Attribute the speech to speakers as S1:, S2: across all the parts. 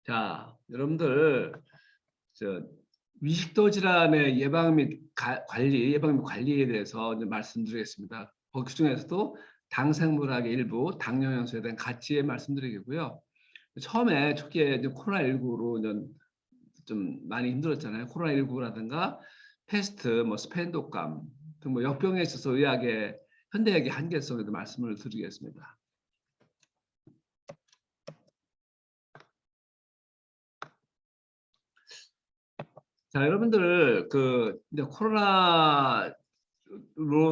S1: 자, 여러분들 저 위식도 질환의 예방 및 관리에 대해서 이제 말씀드리겠습니다. 그 중에서도 당생물학의 일부 당뇨연소에 대한 가치에 말씀드리겠고요. 처음에 초기에 이제 코로나19로 좀 많이 힘들었잖아요. 코로나19라든가 패스트, 뭐 스페인 독감 등 뭐 역병에 있어서 현대의학의 한계성에도 말씀을 드리겠습니다. 자, 여러분들 이제 코로나로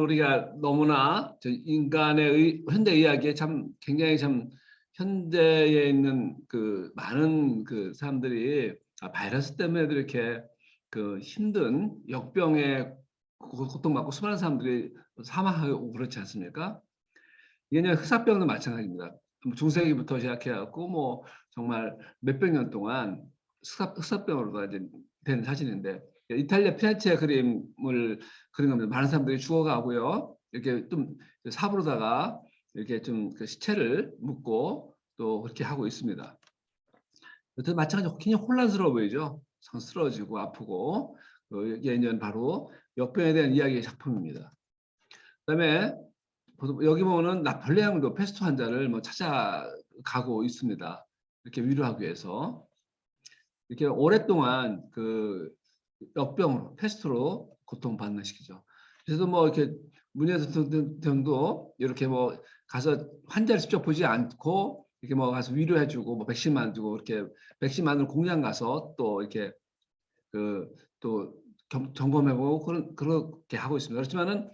S1: 우리가 너무나 인간의 현대 의학에 참 굉장히 참 현대에 있는 많은 사람들이 바이러스 때문에 이렇게 힘든 역병에 고통받고 수많은 사람들이 사망하고 그렇지 않습니까? 이게 이제 흑사병도 마찬가지입니다. 중세기부터 시작해갖고 뭐 정말 몇백 년 동안 흑사병으로 이제 된 사진인데, 이탈리아 피렌체 그림을 그린 겁니다. 많은 사람들이 죽어가고요. 이렇게 좀 삽으로다가 이렇게 좀 시체를 묻고 또 그렇게 하고 있습니다. 여튼 마찬가지로 굉장히 혼란스러워 보이죠. 쓰러지고 아프고. 이게 이제 바로 역병에 대한 이야기의 작품입니다. 그다음에 여기 보면은 나폴레옹도 패스트 환자를 뭐 찾아가고 있습니다. 이렇게 위로하기 위해서. 이렇게 오랫동안 역병으로 패스트로 고통받는 시기죠. 그래서 뭐 이렇게 문예대통령도 이렇게 뭐 가서 환자를 직접 보지 않고 이렇게 뭐 가서 위로해주고 뭐 백신 만들고 이렇게 백신 만드는 공장 가서 또 이렇게 또 점검해보고 그렇게 하고 있습니다. 그렇지만은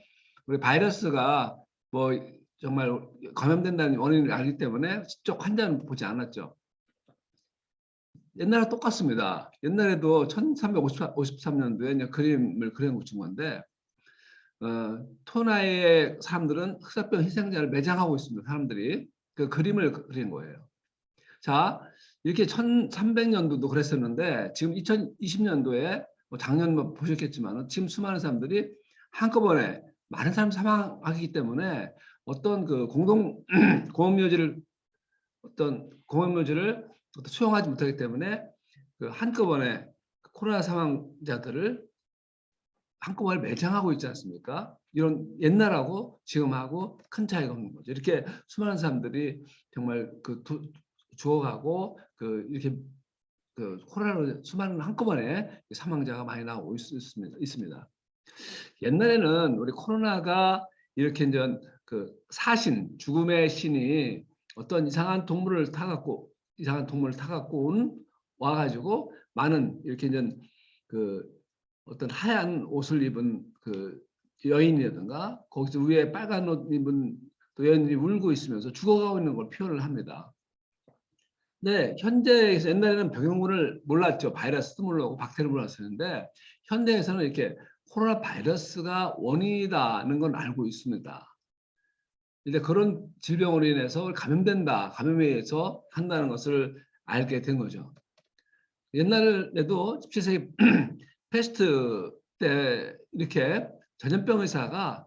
S1: 우리 바이러스가 뭐 정말 감염된다는 원인을 알기 때문에 직접 환자는 보지 않았죠. 옛날과 똑같습니다. 옛날에도 1353년도에 그림을 그려놓은 건데, 토나의 사람들은 흑사병 희생자를 매장하고 있습니다. 사람들이 그 그림을 그린 거예요. 자, 이렇게 1300년도도 그랬었는데 지금 2020년도에 뭐 작년 뭐 보셨겠지만 지금 수많은 사람들이 한꺼번에 많은 사람이 사망하기 때문에 어떤 공업묘지를 수용하지 못하기 때문에 한꺼번에 코로나 사망자들을 한꺼번에 매장하고 있지 않습니까? 이런 옛날하고 지금하고 큰 차이가 없는 거죠. 이렇게 수많은 사람들이 정말 죽어가고 이렇게 코로나로 수많은 한꺼번에 사망자가 많이 나오고 있습니다. 옛날에는 우리 코로나가 이렇게 이제 죽음의 신이 어떤 이상한 동물을 타갖고 와가지고 많은 이렇게 이제 어떤 하얀 옷을 입은 여인이라든가 거기서 위에 빨간 옷 입은 또 여인들이 울고 있으면서 죽어가고 있는 걸 표현을 합니다. 네, 현대에서 옛날에는 병용군을 몰랐죠. 바이러스도 모르고 박테리아 몰랐었는데 현대에서는 이렇게 코로나 바이러스가 원인이다는 건 알고 있습니다. 이제 그런 질병으로 인해서 감염에 의해서 한다는 것을 알게 된 거죠. 옛날에도 17세기 패스트 때 이렇게 전염병 의사가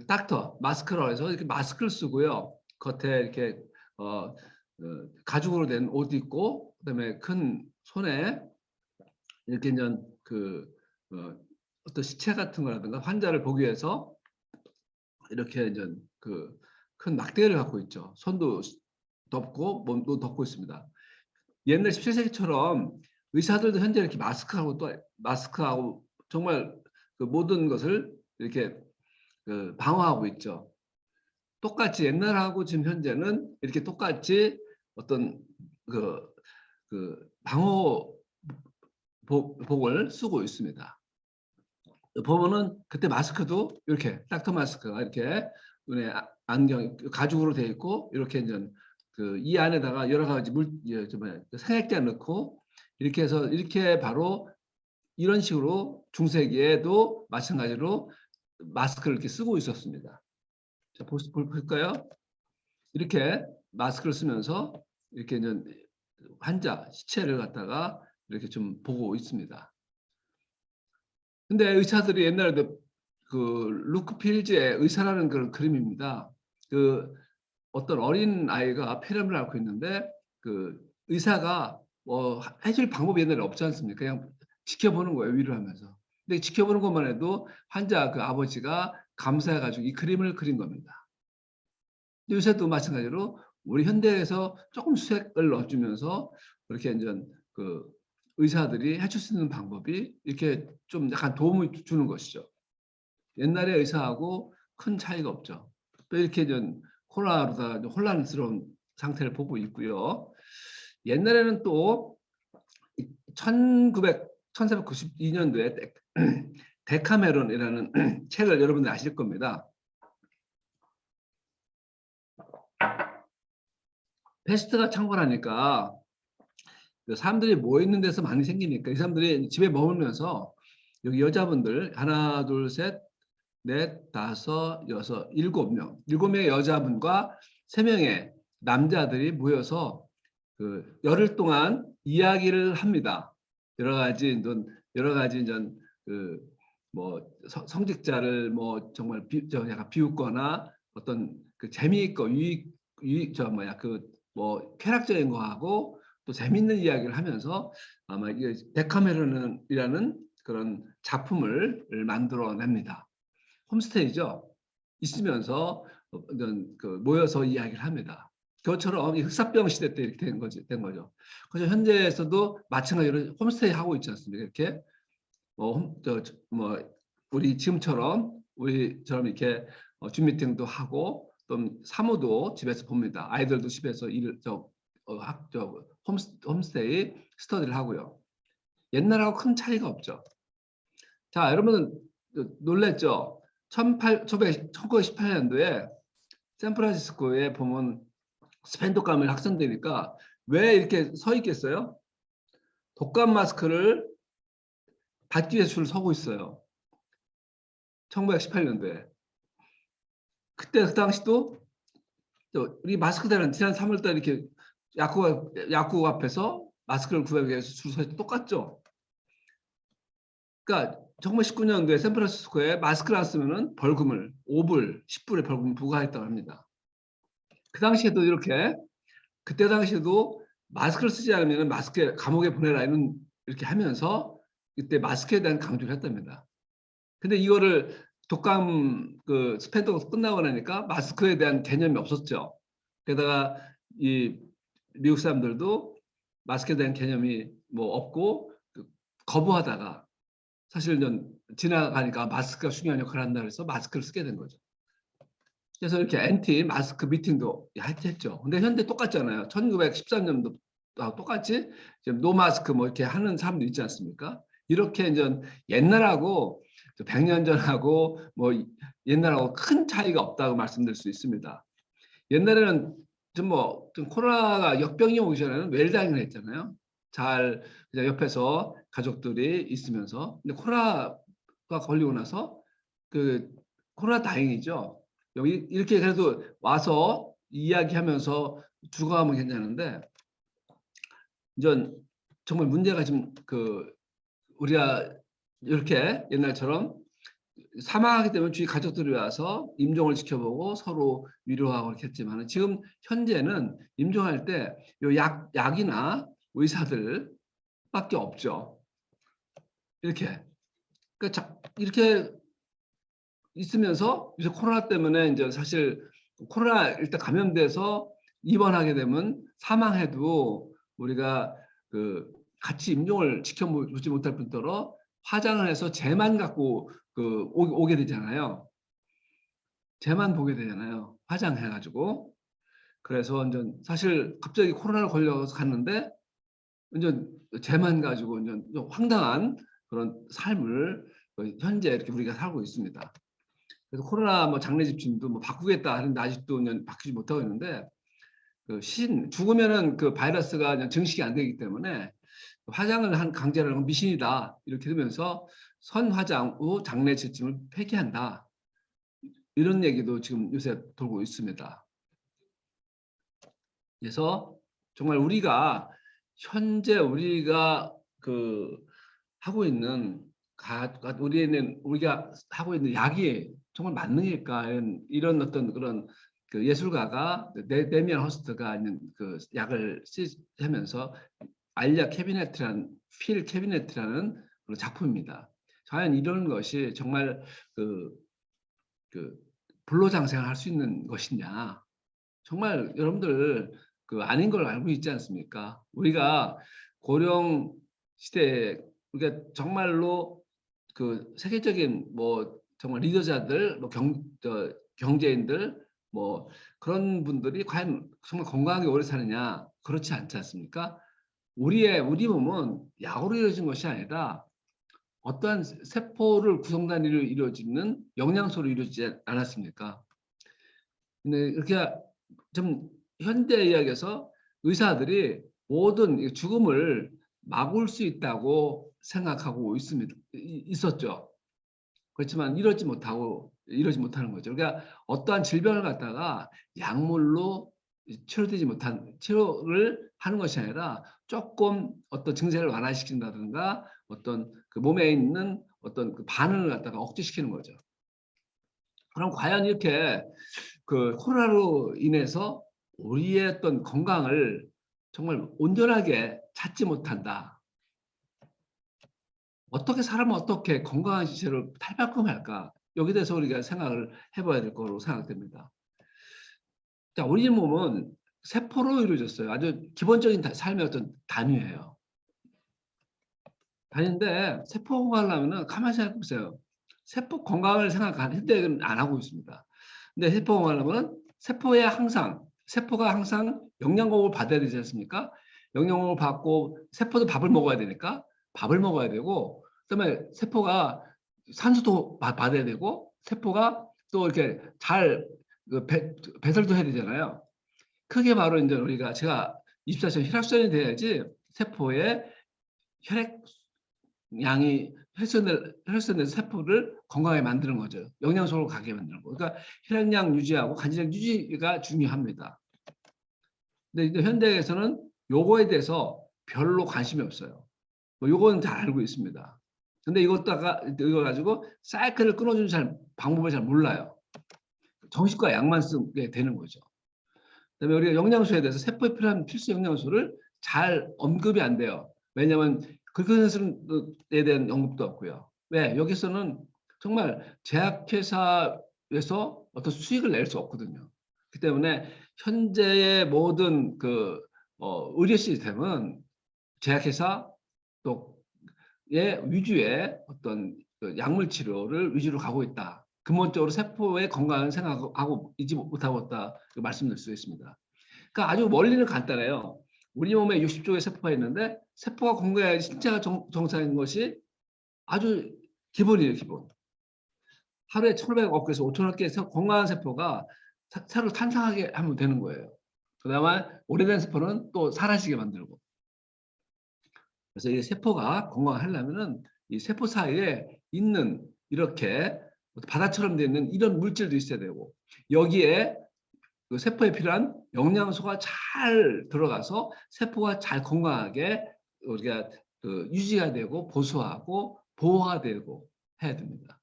S1: 닥터 마스크라고 해서 이렇게 마스크를 쓰고요. 겉에 이렇게 가죽으로 된 옷 입고 그다음에 큰 손에 이렇게 이제 어떤 시체 같은 거라든가 환자를 보기 위해서 이렇게 이제 큰 막대기를 갖고 있죠. 손도 덮고 몸도 덮고 있습니다. 옛날 17세기처럼 의사들도 현재 이렇게 마스크하고 정말 모든 것을 이렇게 방어하고 있죠. 똑같이 옛날하고 지금 현재는 이렇게 똑같이 어떤 방호복을 쓰고 있습니다. 보면은 그때 마스크도 이렇게 닥터 마스크가 이렇게 눈에 안경 가죽으로 되어 있고 이렇게 이제 이 안에다가 여러 가지 생액제 넣고 이렇게 해서 이렇게 바로 이런 식으로 중세기에도 마찬가지로 마스크를 이렇게 쓰고 있었습니다. 자, 볼까요? 이렇게 마스크를 쓰면서 이렇게 이제 시체를 갖다가 이렇게 좀 보고 있습니다. 근데 의사들이 옛날에도 루크 필즈의 의사라는 그런 그림입니다. 어떤 어린 아이가 폐렴을 앓고 있는데 의사가 뭐 해줄 방법이 옛날에 없지 않습니까? 그냥 지켜보는 거예요, 위로하면서. 근데 지켜보는 것만 해도 환자 그 아버지가 감사해가지고 이 그림을 그린 겁니다. 요새도 마찬가지로 우리 현대에서 조금 수액을 넣어주면서 그렇게 이제 그 의사들이 해줄 수 있는 방법이 이렇게 좀 약간 도움을 주는 것이죠. 옛날의 의사하고 큰 차이가 없죠. 또 이렇게 좀 코로나로다 혼란스러운 상태를 보고 있고요. 옛날에는 또 1492년도에 데카메론이라는 책을 여러분들 아실 겁니다. 패스트가 창궐하니까 사람들이 모여있는 데서 많이 생기니까 이 사람들이 집에 머물면서 여기 여자분들 하나, 둘, 셋, 넷, 다섯, 여섯, 일곱 명, 7명의 여자분과 3명의 남자들이 모여서 그 열흘 동안 이야기를 합니다. 여러 가지 이제 그뭐 성직자를 뭐 정말 약간 비웃거나 어떤 그 재미있고 유익 저 뭐야 그 뭐 쾌락적인 거하고 또 재밌는 이야기를 하면서 아마 이게 데카메론이라는 그런 작품을 만들어냅니다. 홈스테이죠. 있으면서 그 모여서 이야기를 합니다. 그것처럼 흑사병 시대 때 이렇게 된 거죠. 그래서 현재에서도 마찬가지로 홈스테이 하고 있지 않습니까? 이렇게 뭐 우리 지금처럼 우리처럼 이렇게 줌 미팅도 하고 또 사무도 집에서 봅니다. 아이들도 집에서 홈스테이 스터디를 하고요. 옛날하고 큰 차이가 없죠. 자, 여러분은 놀랬죠? 1918년도에 샌프란시스코에 보면 스팸 독감을 확산되니까 왜 이렇게 서 있겠어요? 독감 마스크를 받기 위해서 줄 서고 있어요. 1918년도에. 그때 그 당시도 우리 마스크 대란 지난 3월달 이렇게 약국 앞에서 마스크를 구하기 위해서 줄 서 있고 똑같죠? 그러니까 1919년도에 샌프란시스코에 마스크를 안 쓰면은 벌금을 5불, 10불의 벌금을 부과했다고 합니다. 그 당시에도 이렇게 그때 당시에도 마스크를 쓰지 않으면 마스크 감옥에 보내라 이렇게 하면서 이때 마스크에 대한 강조를 했답니다. 근데 이거를 독감 그 스팬더가 끝나고 나니까 마스크에 대한 개념이 없었죠. 게다가 이 미국 사람들도 마스크에 대한 개념이 뭐 없고 거부하다가 사실 지나가니까 마스크가 중요한 역할을 한다 그래서 마스크를 쓰게 된 거죠. 그래서 이렇게 엔티 마스크 미팅도 했죠. 근데 현대 똑같잖아요. 1913년도 똑같이 지금 노 마스크 뭐 이렇게 하는 사람도 있지 않습니까? 이렇게 이제 옛날하고 100년 전하고 뭐 옛날하고 큰 차이가 없다고 말씀드릴 수 있습니다. 옛날에는 좀 코로나가 역병이 오기 전에는 웰다잉을 했잖아요. 잘 그냥 옆에서 가족들이 있으면서. 근데 코로나가 걸리고 나서 그 코로나 다행이죠. 여기 이렇게 그래도 와서 이야기하면서 죽어가면 괜찮은데 이제 정말 문제가 지금 우리가 이렇게 옛날처럼 사망하기 때문에 주위 가족들이 와서 임종을 지켜보고 서로 위로하고 그렇게 했지만 지금 현재는 임종할 때 약이나 의사들밖에 없죠. 이렇게 그러니까 이렇게 있으면서 이제 코로나 때문에 이제 사실 코로나 일단 감염돼서 입원하게 되면 사망해도 우리가 같이 임종을 지켜보지 못할 뿐더러 화장을 해서 쟤만 갖고 오게 되잖아요. 쟤만 보게 되잖아요. 화장해가지고. 그래서 이제 사실 갑자기 코로나를 걸려서 갔는데 이제 쟤만 가지고 이제 황당한 그런 삶을 현재 이렇게 우리가 살고 있습니다. 그래서 코로나 뭐 장례 집진도 뭐 바꾸겠다 하는데 아직도 바뀌지 못하고 있는데 죽으면은 그 바이러스가 그냥 증식이 안 되기 때문에 화장을 한 강제를 하는 건 미신이다 이렇게 되면서 선화장 후 장례 집진을 폐기한다 이런 얘기도 지금 요새 돌고 있습니다. 그래서 정말 현재 우리가 하고 있는 우리가 하고 있는 약이 정말 맞느니까 이런 어떤 그런 예술가가 데미안 허스트가 있는 약을 하면서 알리아 캐비넷이라는 필 캐비넷이라는 그런 작품입니다. 과연 이런 것이 정말 그, 그 불로장생할 수 있는 것이냐? 정말 여러분들 그 아닌 걸 알고 있지 않습니까? 우리가 고령 시대에 우리가 정말로 그 세계적인 뭐 정말 리더자들, 뭐 경제인들 뭐 그런 분들이 과연 정말 건강하게 오래 사느냐? 그렇지 않지 않습니까? 우리 몸은 약으로 이루어진 것이 아니라 어떠한 세포를 구성단위로 이루어지는 영양소로 이루어지지 않았습니까? 근데 이렇게 좀 현대 의학에서 의사들이 모든 죽음을 막을 수 있다고 생각하고 있었죠. 그렇지만 이러지 못하는 거죠. 그러니까 어떠한 질병을 갖다가 약물로 치료되지 못한 치료를 하는 것이 아니라 조금 어떤 증세를 완화시킨다든가 어떤 그 몸에 있는 어떤 그 반응을 갖다가 억제시키는 거죠. 그럼 과연 이렇게 그 코로나로 인해서 우리의 어떤 건강을 정말 온전하게 찾지 못한다. 어떻게 사람은 어떻게 건강한 시체를 탈바꿈할까? 여기에 대해서 우리가 생각을 해봐야 될 거로 생각됩니다. 자, 우리 몸은 세포로 이루어졌어요. 아주 기본적인 삶의 어떤 단위예요. 단위인데 세포 건강을 하면은 가만히 생각해 보세요. 세포 건강을 생각하는 현대는 안 하고 있습니다. 근데 세포 건강을 하면 세포가 항상 영양공급을 받아야 되지 않습니까? 영양공급을 받고 세포도 밥을 먹어야 되니까 밥을 먹어야 되고 그다음에 세포가 산소도 받아야 되고 세포가 또 이렇게 잘 배설도 해야 되잖아요. 그게 바로 이제 제가 24시간 혈액순환이 돼야지 세포의 혈액 양이 혈액순환돼서 세포를 건강하게 만드는 거죠. 영양소를 가게 만드는 거. 그러니까 혈액량 유지하고 간질량 유지가 중요합니다. 근데 이제 현대에서는 요거에 대해서 별로 관심이 없어요. 뭐 요거는 잘 알고 있습니다. 근데 이거 가지고 사이클을 끊어주는 방법을 잘 몰라요. 정식과 약만 쓰게 되는 거죠. 그다음에 우리가 영양소에 대해서 세포에 필요한 필수 영양소를 잘 언급이 안 돼요. 왜냐하면 그것에 대한 언급도 없고요. 왜? 여기서는 정말 제약회사에서 어떤 수익을 낼 수 없거든요. 그 때문에 현재의 모든 의료 시스템은 제약회사 또의 위주의 어떤 약물 치료를 위주로 가고 있다. 근본적으로 세포의 건강을 생각하고 있지 못하고 있다 말씀드릴 수 있습니다. 그러니까 아주 원리는 간단해요. 우리 몸에 60조의 세포가 있는데 세포가 건강해야 신체가 정상인 것이 아주 기본이에요. 기본. 하루에 1,500억에서 5,000억 개의 건강한 세포가 새로 탄생하게 하면 되는 거예요. 그다음에 오래된 세포는 또 사라지게 만들고. 그래서 이 세포가 건강하려면은 이 세포 사이에 있는 이렇게 바다처럼 되어 있는 이런 물질도 있어야 되고 여기에 그 세포에 필요한 영양소가 잘 들어가서 세포가 잘 건강하게 우리가 유지가 되고 보수하고 보호가 되고 해야 됩니다.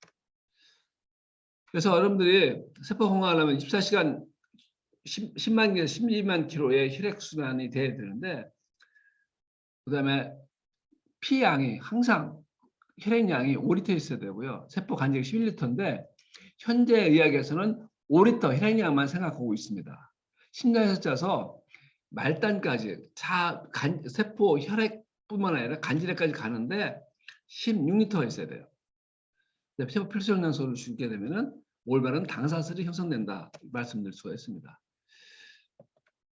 S1: 그래서 여러분들이 세포 건강하려면 24시간 10만 개, 12만 킬로의 혈액순환이 돼야 되는데 그다음에 피양이 항상 혈액량이 5리터 있어야 되고요. 세포 간격이 11리터인데 현재 의학에서는 5리터 혈액량만 생각하고 있습니다. 심장에서 짜서 말단까지 세포 혈액뿐만 아니라 간질에까지 가는데 16리터가 있어야 돼요. 세포 필수 영양소를 주게 되면은 올바른 당사슬이 형성된다 말씀드릴 수가 있습니다.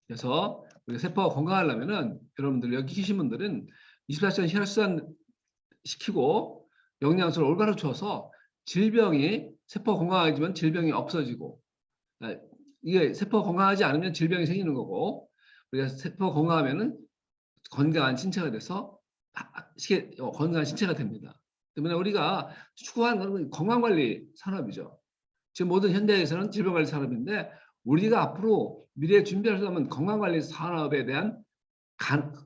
S1: 그래서 우리 세포가 건강하려면은 여러분들 여기 계신 분들은 24시간 혈액순환 시키고 영양소를 올바로 줘서 세포가 건강하지만 질병이 없어지고 이게 세포가 건강하지 않으면 질병이 생기는 거고 우리가 세포가 건강하면은 건강한 신체가 돼서 건강한 신체가 됩니다. 때문에 우리가 추구하는 건강관리 산업이죠. 지금 모든 현대에서는 질병관리 산업인데 우리가 앞으로 미래에 준비하려면 건강관리 산업에 대한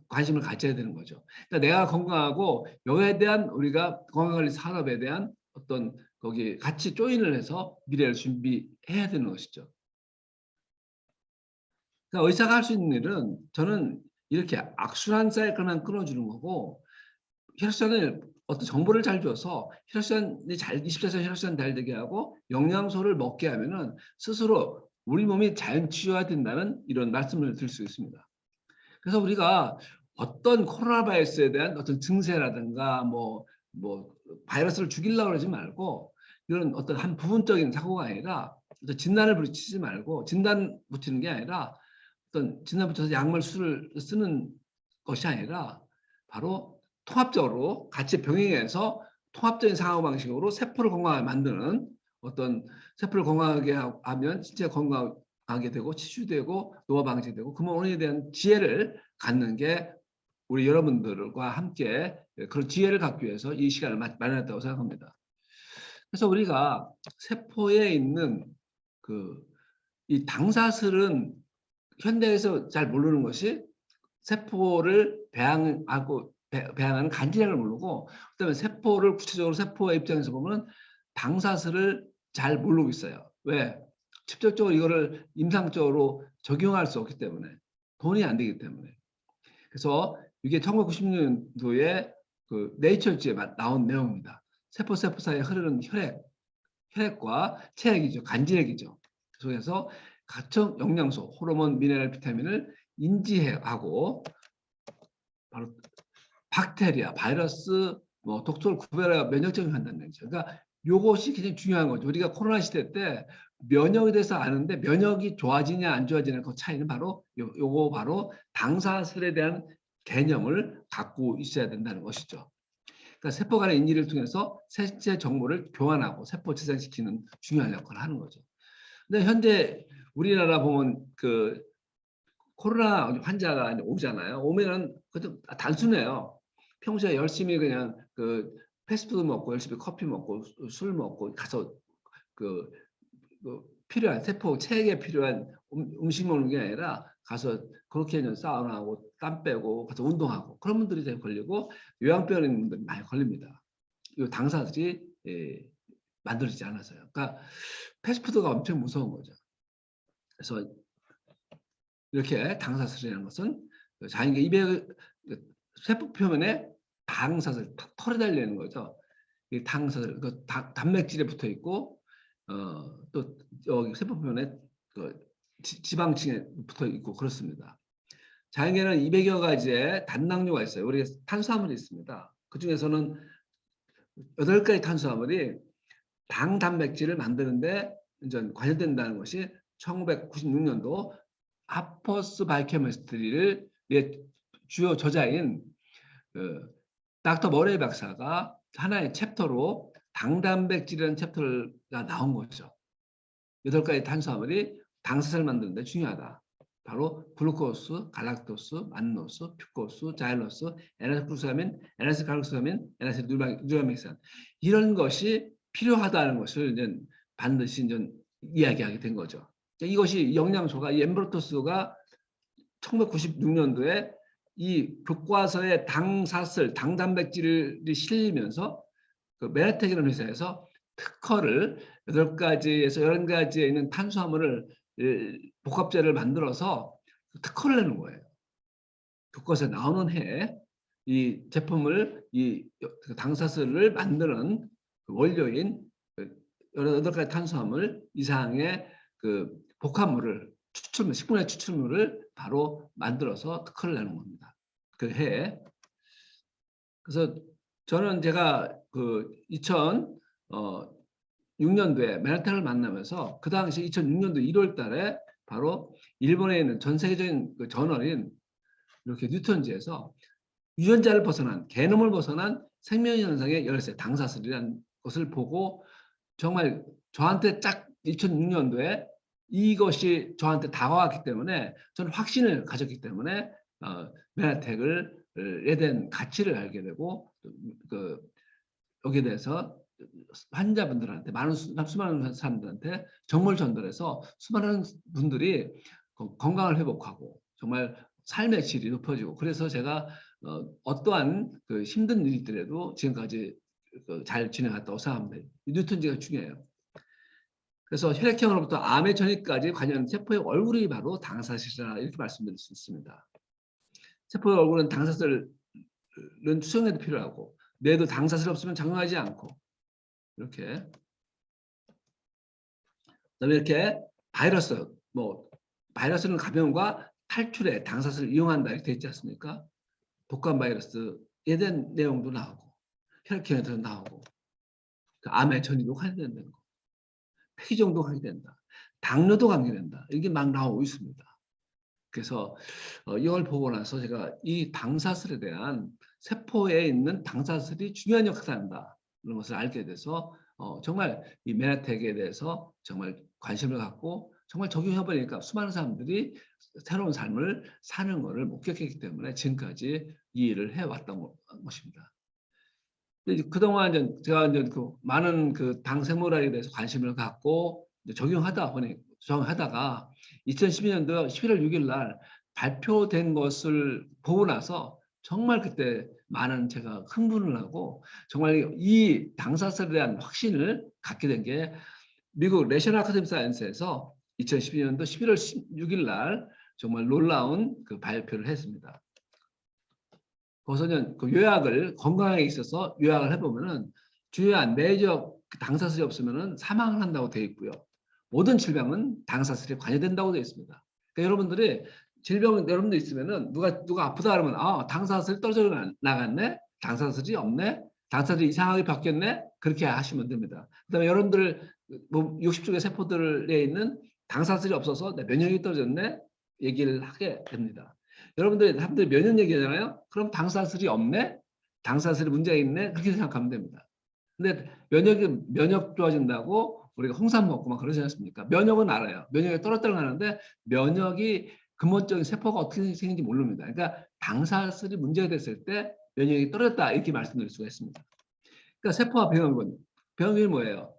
S1: 관심을 가져야 되는 거죠. 그러니까 내가 건강하고 여기에 대한 우리가 건강관리 산업에 대한 어떤 거기 같이 조인을 해서 미래를 준비해야 되는 것이죠. 그러니까 의사가 할 수 있는 일은 저는 이렇게 악순환 사이클만 끊어주는 거고, 혈액순환을 어떤 정보를 잘 줘서 혈액순환이 잘 24시간 혈액순환 잘 되게 하고 영양소를 먹게 하면은 스스로 우리 몸이 자연 치유화된다는 이런 말씀을 드릴 수 있습니다. 그래서 우리가 어떤 코로나 바이러스에 대한 어떤 증세라든가 뭐 바이러스를 죽이려고 그러지 말고, 이런 어떤 한 부분적인 사고가 아니라 진단을 붙이지 말고, 진단 붙이는 게 아니라 어떤 진단 붙여서 약물 수를 쓰는 것이 아니라 바로 통합적으로 같이 병행해서 통합적인 상호 방식으로 세포를 건강하게 만드는, 어떤 세포를 건강하게 하면 신체 건강하게 되고 치유되고 노화 방지되고 근원에 대한 지혜를 갖는 게 우리 여러분들과 함께 그런 지혜를 갖기 위해서 이 시간을 마련했다고 생각합니다. 그래서 우리가 세포에 있는 이 당사슬은 현대에서 잘 모르는 것이, 세포를 배양하는 간질량을 모르고, 그다음에 세포를 구체적으로 세포의 입장에서 보면 당사슬을 잘 모르고 있어요. 왜? 직접적으로 이거를 임상적으로 적용할 수 없기 때문에, 돈이 안 되기 때문에. 그래서 이게 1996년도에 그 네이처지에 나온 내용입니다. 세포 사이에 흐르는 혈액과 체액이죠. 간질액이죠. 그래서 각종 영양소, 호르몬, 미네랄, 비타민을 인지하고 바로 박테리아, 바이러스, 독소를 구별하여 면역 적용한다는 얘기죠. 그러니까 이것이 굉장히 중요한 거죠. 우리가 코로나 시대 때 면역에 대해서 아는데 면역이 좋아지냐 안 좋아지냐 그 차이는 바로 요거 바로 당사슬에 대한 개념을 갖고 있어야 된다는 것이죠. 그러니까 세포 간의 인지를 통해서 생체 정보를 교환하고 세포 재생시키는 중요한 역할을 하는 거죠. 근데 현재 우리나라 보면 그 코로나 환자가 오잖아요. 오면은 단순해요. 평소에 열심히 그냥 그 패스트푸드 먹고 열심히 커피 먹고 술 먹고 가서 그 필요한 세포 체액에 필요한 음식 먹는 게 아니라 가서 그렇게 사우나하고 땀 빼고 가서 운동하고 그런 분들이 잘 걸리고, 요양병 있는 분들 많이 걸립니다. 이 당사들이 만들어지지 않아서요. 그러니까 패스트푸드가 엄청 무서운 거죠. 그래서 이렇게 당사슬이라는 것은 자기의 입에 세포 표면에 당사슬 털이 달려 있는 거죠. 이 당사슬 단백질에 붙어 있고 또 여기 세포 표면에 지방층에 붙어 있고 그렇습니다. 자연계에는 200여 가지의 단당류가 있어요. 우리 탄수화물이 있습니다. 그 중에서는 8가지 탄수화물이 당 단백질을 만드는데 이제 관여된다는 것이 1996년도 하퍼스 바이오케미스트리를 주요 저자인 닥터 머레이 박사가 하나의 챕터로 당단백질이라는 챕터가 나온 거죠. 8가지 탄수화물이 당사슬 만드는데 중요하다. 바로 글루코스, 갈락토스, 만노스, 퓨코스, 자일로스, 에너스글루사민, 에너스갈루사민, 에너스뉴라믹산, 이런 것이 필요하다는 것을 이제 반드시 이제 이야기하게 된 거죠. 이것이 영양소가, 이 엠브로토스가 1996년도에 이 교과서에 당사슬, 당단백질이 실리면서 그 메라텍이라는 회사에서 특허를 8가지에서 11가지에 있는 탄수화물을 복합제를 만들어서 특허를 내는 거예요. 교과서에 나오는 해에 이 제품을 이 당사슬을 만드는 원료인 8가지 탄수화물 이상의 그 복합물을 식품의 추출물을 바로 만들어서 특허를 내는 겁니다. 그 해에. 그래서 저는 제가 그 2006년도에 맨하탄을 만나면서 그 당시 2006년도 1월 달에 바로 일본에 있는 전 세계적인 그 저널인 이렇게 뉴턴지에서 유전자를 벗어난, 게놈을 벗어난 생명현상의 열쇠, 당사슬이라는 것을 보고 정말 저한테 딱 2006년도에 이것이 저한테 다가왔기 때문에 저는 확신을 가졌기 때문에 메나텍에 대한 가치를 알게 되고 여기에 대해서 환자분들한테 수많은 사람들한테 정보를 전달해서 수많은 분들이 건강을 회복하고 정말 삶의 질이 높아지고, 그래서 제가 어떠한 그 힘든 일이 있더라도 지금까지 잘 진행했다고 생각합니다. 뉴턴지가 중요해요. 그래서 혈액형으로부터 암의 전이까지 관여하는 세포의 얼굴이 바로 당사슬이라 이렇게 말씀드릴 수 있습니다. 세포의 얼굴은 당사슬은 수정에도 필요하고 뇌도 당사슬 없으면 작용하지 않고 이렇게. 그다음에 이렇게 바이러스 바이러스는 감염과 탈출에 당사슬을 이용한다 이렇게 돼 있지 않습니까? 독감 바이러스에 대한 내용도 나오고 혈액형에도 나오고 암에 전이도 관계된다는 거, 폐기종도 관계된다, 당뇨도 관계된다 이게 막 나오고 있습니다. 그래서 이걸 보고 나서 제가 이 당사슬에 대한 세포에 있는 당사슬이 중요한 역할을 한다 이런 것을 알게 돼서 정말 이 메나텍에 대해서 정말 관심을 갖고 정말 적용해 보니까 수많은 사람들이 새로운 삶을 사는 것을 목격했기 때문에 지금까지 이 일을 해왔던 것입니다. 그동안 제가 그 많은 그 당생물학에 대해서 관심을 갖고 적용하다가 2012년도 11월 6일 날 발표된 것을 보고 나서 정말 그때 많은 제가 흥분을 하고 정말 이 당사슬에 대한 확신을 갖게 된 게 미국 내셔널 아카데미 사이언스에서 2012년도 11월 16일 날 정말 놀라운 그 발표를 했습니다. 거기서는 그 요약을 건강에 있어서 요약을 해보면은 주요한 내적 당사슬이 없으면은 사망을 한다고 되어 있고요. 모든 질병은 당사슬이 관여된다고 되어 있습니다. 그러니까 여러분들이 질병 여러분들 있으면은 누가 아프다 그러면 당사슬이 떨어져 나갔네, 당사슬이 없네, 당사슬이 이상하게 바뀌었네 그렇게 하시면 됩니다. 그다음에 여러분들 뭐 60쪽의 세포들에 있는 당사슬이 없어서 내 면역력이 떨어졌네 얘기를 하게 됩니다. 사람들이 면역 얘기하잖아요. 그럼 당사슬이 없네? 당사슬이 문제가 있네? 그렇게 생각하면 됩니다. 근데 면역 좋아진다고 우리가 홍삼 먹고 막 그러지 않습니까? 면역은 알아요. 면역이 떨어뜨려가는데 면역이 근본적인 세포가 어떻게 생기는지 모릅니다. 그러니까 당사슬이 문제가 됐을 때 면역이 떨어졌다 이렇게 말씀드릴 수가 있습니다. 그러니까 세포와 병원균이 뭐예요?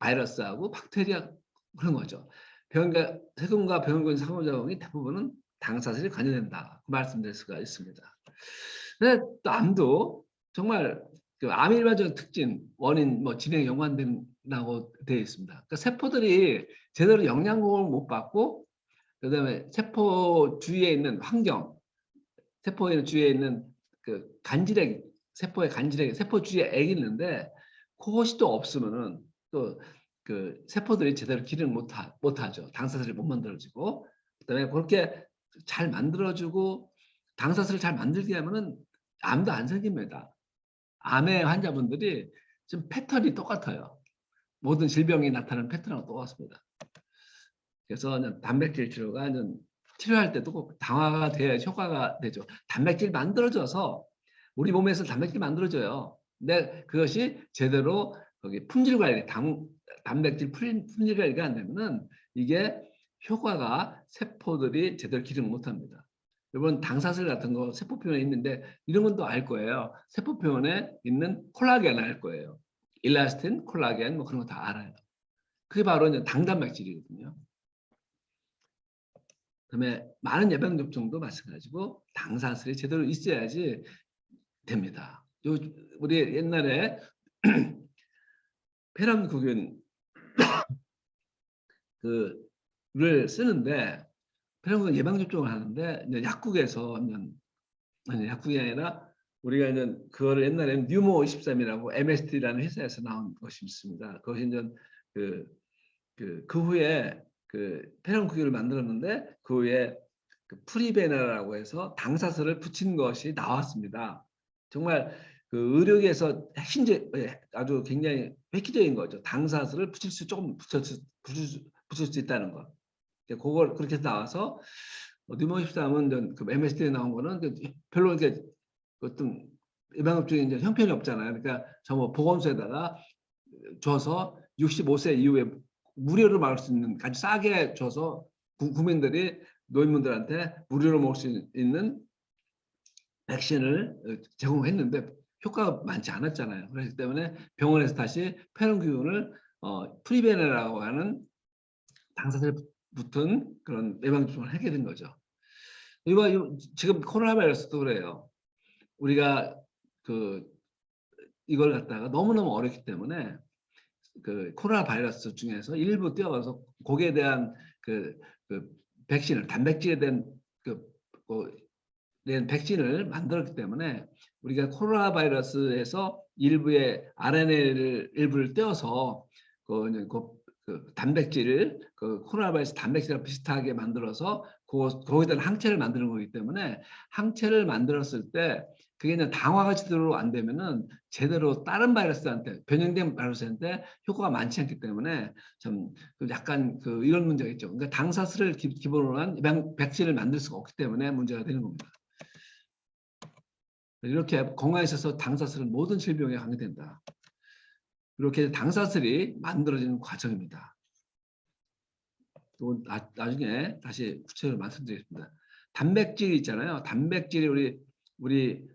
S1: 바이러스하고 박테리아 그런 거죠. 세균과 병원균 상호작용이 대부분은 당사슬이 관여된다. 그 말씀드릴 수가 있습니다. 근데 또 암도 정말 그 암의 일반적인 특징, 원인, 진행 연관된다고 되어 있습니다. 그러니까 세포들이 제대로 영양분을 못 받고 그다음에 세포 주위에 있는 환경, 세포의 주위에 있는 그 간질액, 세포의 간질액, 세포 주위에 액이 있는데 그것이 또 없으면은 또 그 세포들이 제대로 기능을 못하죠. 당사슬이 못 만들어지고 그다음에 그렇게 잘 만들어주고 당사슬을 잘 만들게 하면은 암도 안 생깁니다. 암의 환자분들이 지금 패턴이 똑같아요. 모든 질병이 나타나는 패턴하고 똑같습니다. 그래서 단백질 치료가 치료할 때도 꼭 당화가 돼야 효과가 되죠. 단백질 만들어져서 우리 몸에서 단백질 만들어져요. 근데 그것이 제대로 거기 품질 관리, 단백질 품질 관리가 안 되면은 이게 효과가 세포들이 제대로 기능을 못합니다. 여러분 당사슬 같은 거 세포표면에 있는데 이런 건 또 알 거예요. 세포표면에 있는 콜라겐 알 거예요. 일라스틴, 콜라겐 뭐 그런 거 다 알아요. 그게 바로 이제 당단백질이거든요. 그다음에 많은 예방 접종도 마찬가지고 당사슬이 제대로 있어야지 됩니다. 우리 옛날에 폐렴구균 그를 쓰는데 폐렴구균 예방 접종을 하는데 이제 약국이 아니라 우리가 이제 그거를 옛날에 뉴모 23이라고 MSD라는 회사에서 나온 것이 있습니다. 그것이 이제 그 후에 폐렴구균을 만들었는데 그 후에 프리베나라고 해서 당사슬을 붙인 것이 나왔습니다. 정말 그 의료계에서 아주 굉장히 획기적인 거죠. 당사슬을 붙일 수 있다는 거. 그걸 그렇게 해서 나와서 뉴모 13은 그 MSD에 나온 거는 별로 이렇게 어떤 예방접종이 이제 형편이 없잖아요. 그러니까 뭐 보건소에다가 줘서 65세 이후에 무료로 막을 수 있는 아주 싸게 줘서 국민들이 노인분들한테 무료로 먹을 수 있는 백신을 제공했는데 효과가 많지 않았잖아요. 그렇기 때문에 병원에서 다시 폐렴균을 프리베네라고 하는 당사슬 붙은 그런 예방접종을 하게 된 거죠. 지금 코로나 바이러스도 그래요. 우리가 이걸 갖다가 너무너무 어렵기 때문에 코로나 바이러스 중에서 일부 뛰어가서 거기에 대한 백신을 단백질에 대한 백신을 만들었기 때문에 우리가 코로나 바이러스에서 일부의 RNA를 일부를 떼어서 그 단백질을 그 코로나 바이러스 단백질과 비슷하게 만들어서 거기다 항체를 만드는 거기 때문에 항체를 만들었을 때 그게 그냥 당화가 제대로 안 되면은 제대로 다른 바이러스한테 변형된 바이러스한테 효과가 많지 않기 때문에 좀 약간 이런 문제가 있죠. 그러니까 당사슬을 기본으로 한 백신을 만들 수가 없기 때문에 문제가 되는 겁니다. 이렇게 건강에 있어서 당사슬은 모든 질병에 관계된다. 이렇게 당사슬이 만들어지는 과정입니다. 또 나중에 다시 구체적으로 말씀드리겠습니다. 단백질이 있잖아요. 단백질이 우리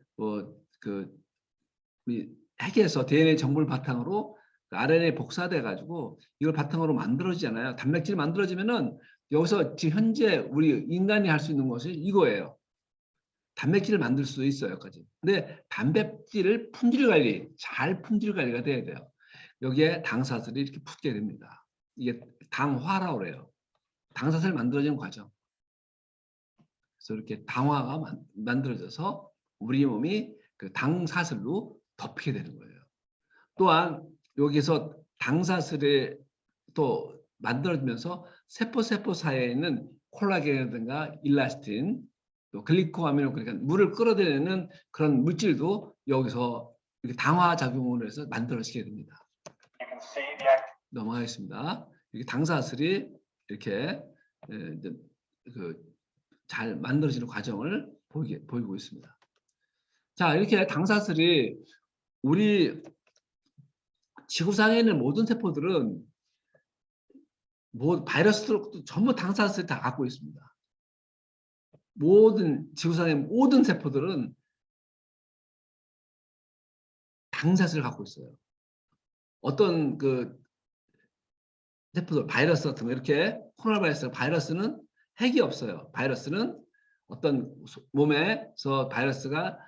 S1: 핵에서 DNA 정보를 바탕으로 RNA 복사돼 가지고 이걸 바탕으로 만들어지잖아요. 단백질이 만들어지면은 여기서 지금 현재 우리 인간이 할 수 있는 것이 이거예요. 단백질을 만들 수 있어요까지. 근데 단백질을 품질 관리가 돼야 돼요. 여기에 당사슬이 이렇게 붙게 됩니다. 이게 당화라고 그래요. 당사슬 만들어지는 과정. 그래서 이렇게 당화가 만들어져서 우리 몸이 그 당사슬로 덮이게 되는 거예요. 또한 여기서 당사슬이 또 만들어지면서 세포 사이에 있는 콜라겐이라든가 일라스틴, 또 글리코아미노, 그러니까 물을 끌어들이는 그런 물질도 여기서 이렇게 당화 작용을 해서 만들어지게 됩니다. 넘어가겠습니다. 이렇게 당사슬이 이렇게 잘 만들어지는 과정을 보이고 있습니다. 자, 이렇게 당사슬이 우리 지구상에 있는 모든 세포들은 바이러스들도 전부 당사슬을 다 갖고 있습니다. 지구상의 모든 세포들은 당사슬을 갖고 있어요. 어떤 세포들, 바이러스 같은 거 이렇게 코로나 바이러스는 핵이 없어요. 바이러스는 어떤 몸에서 바이러스가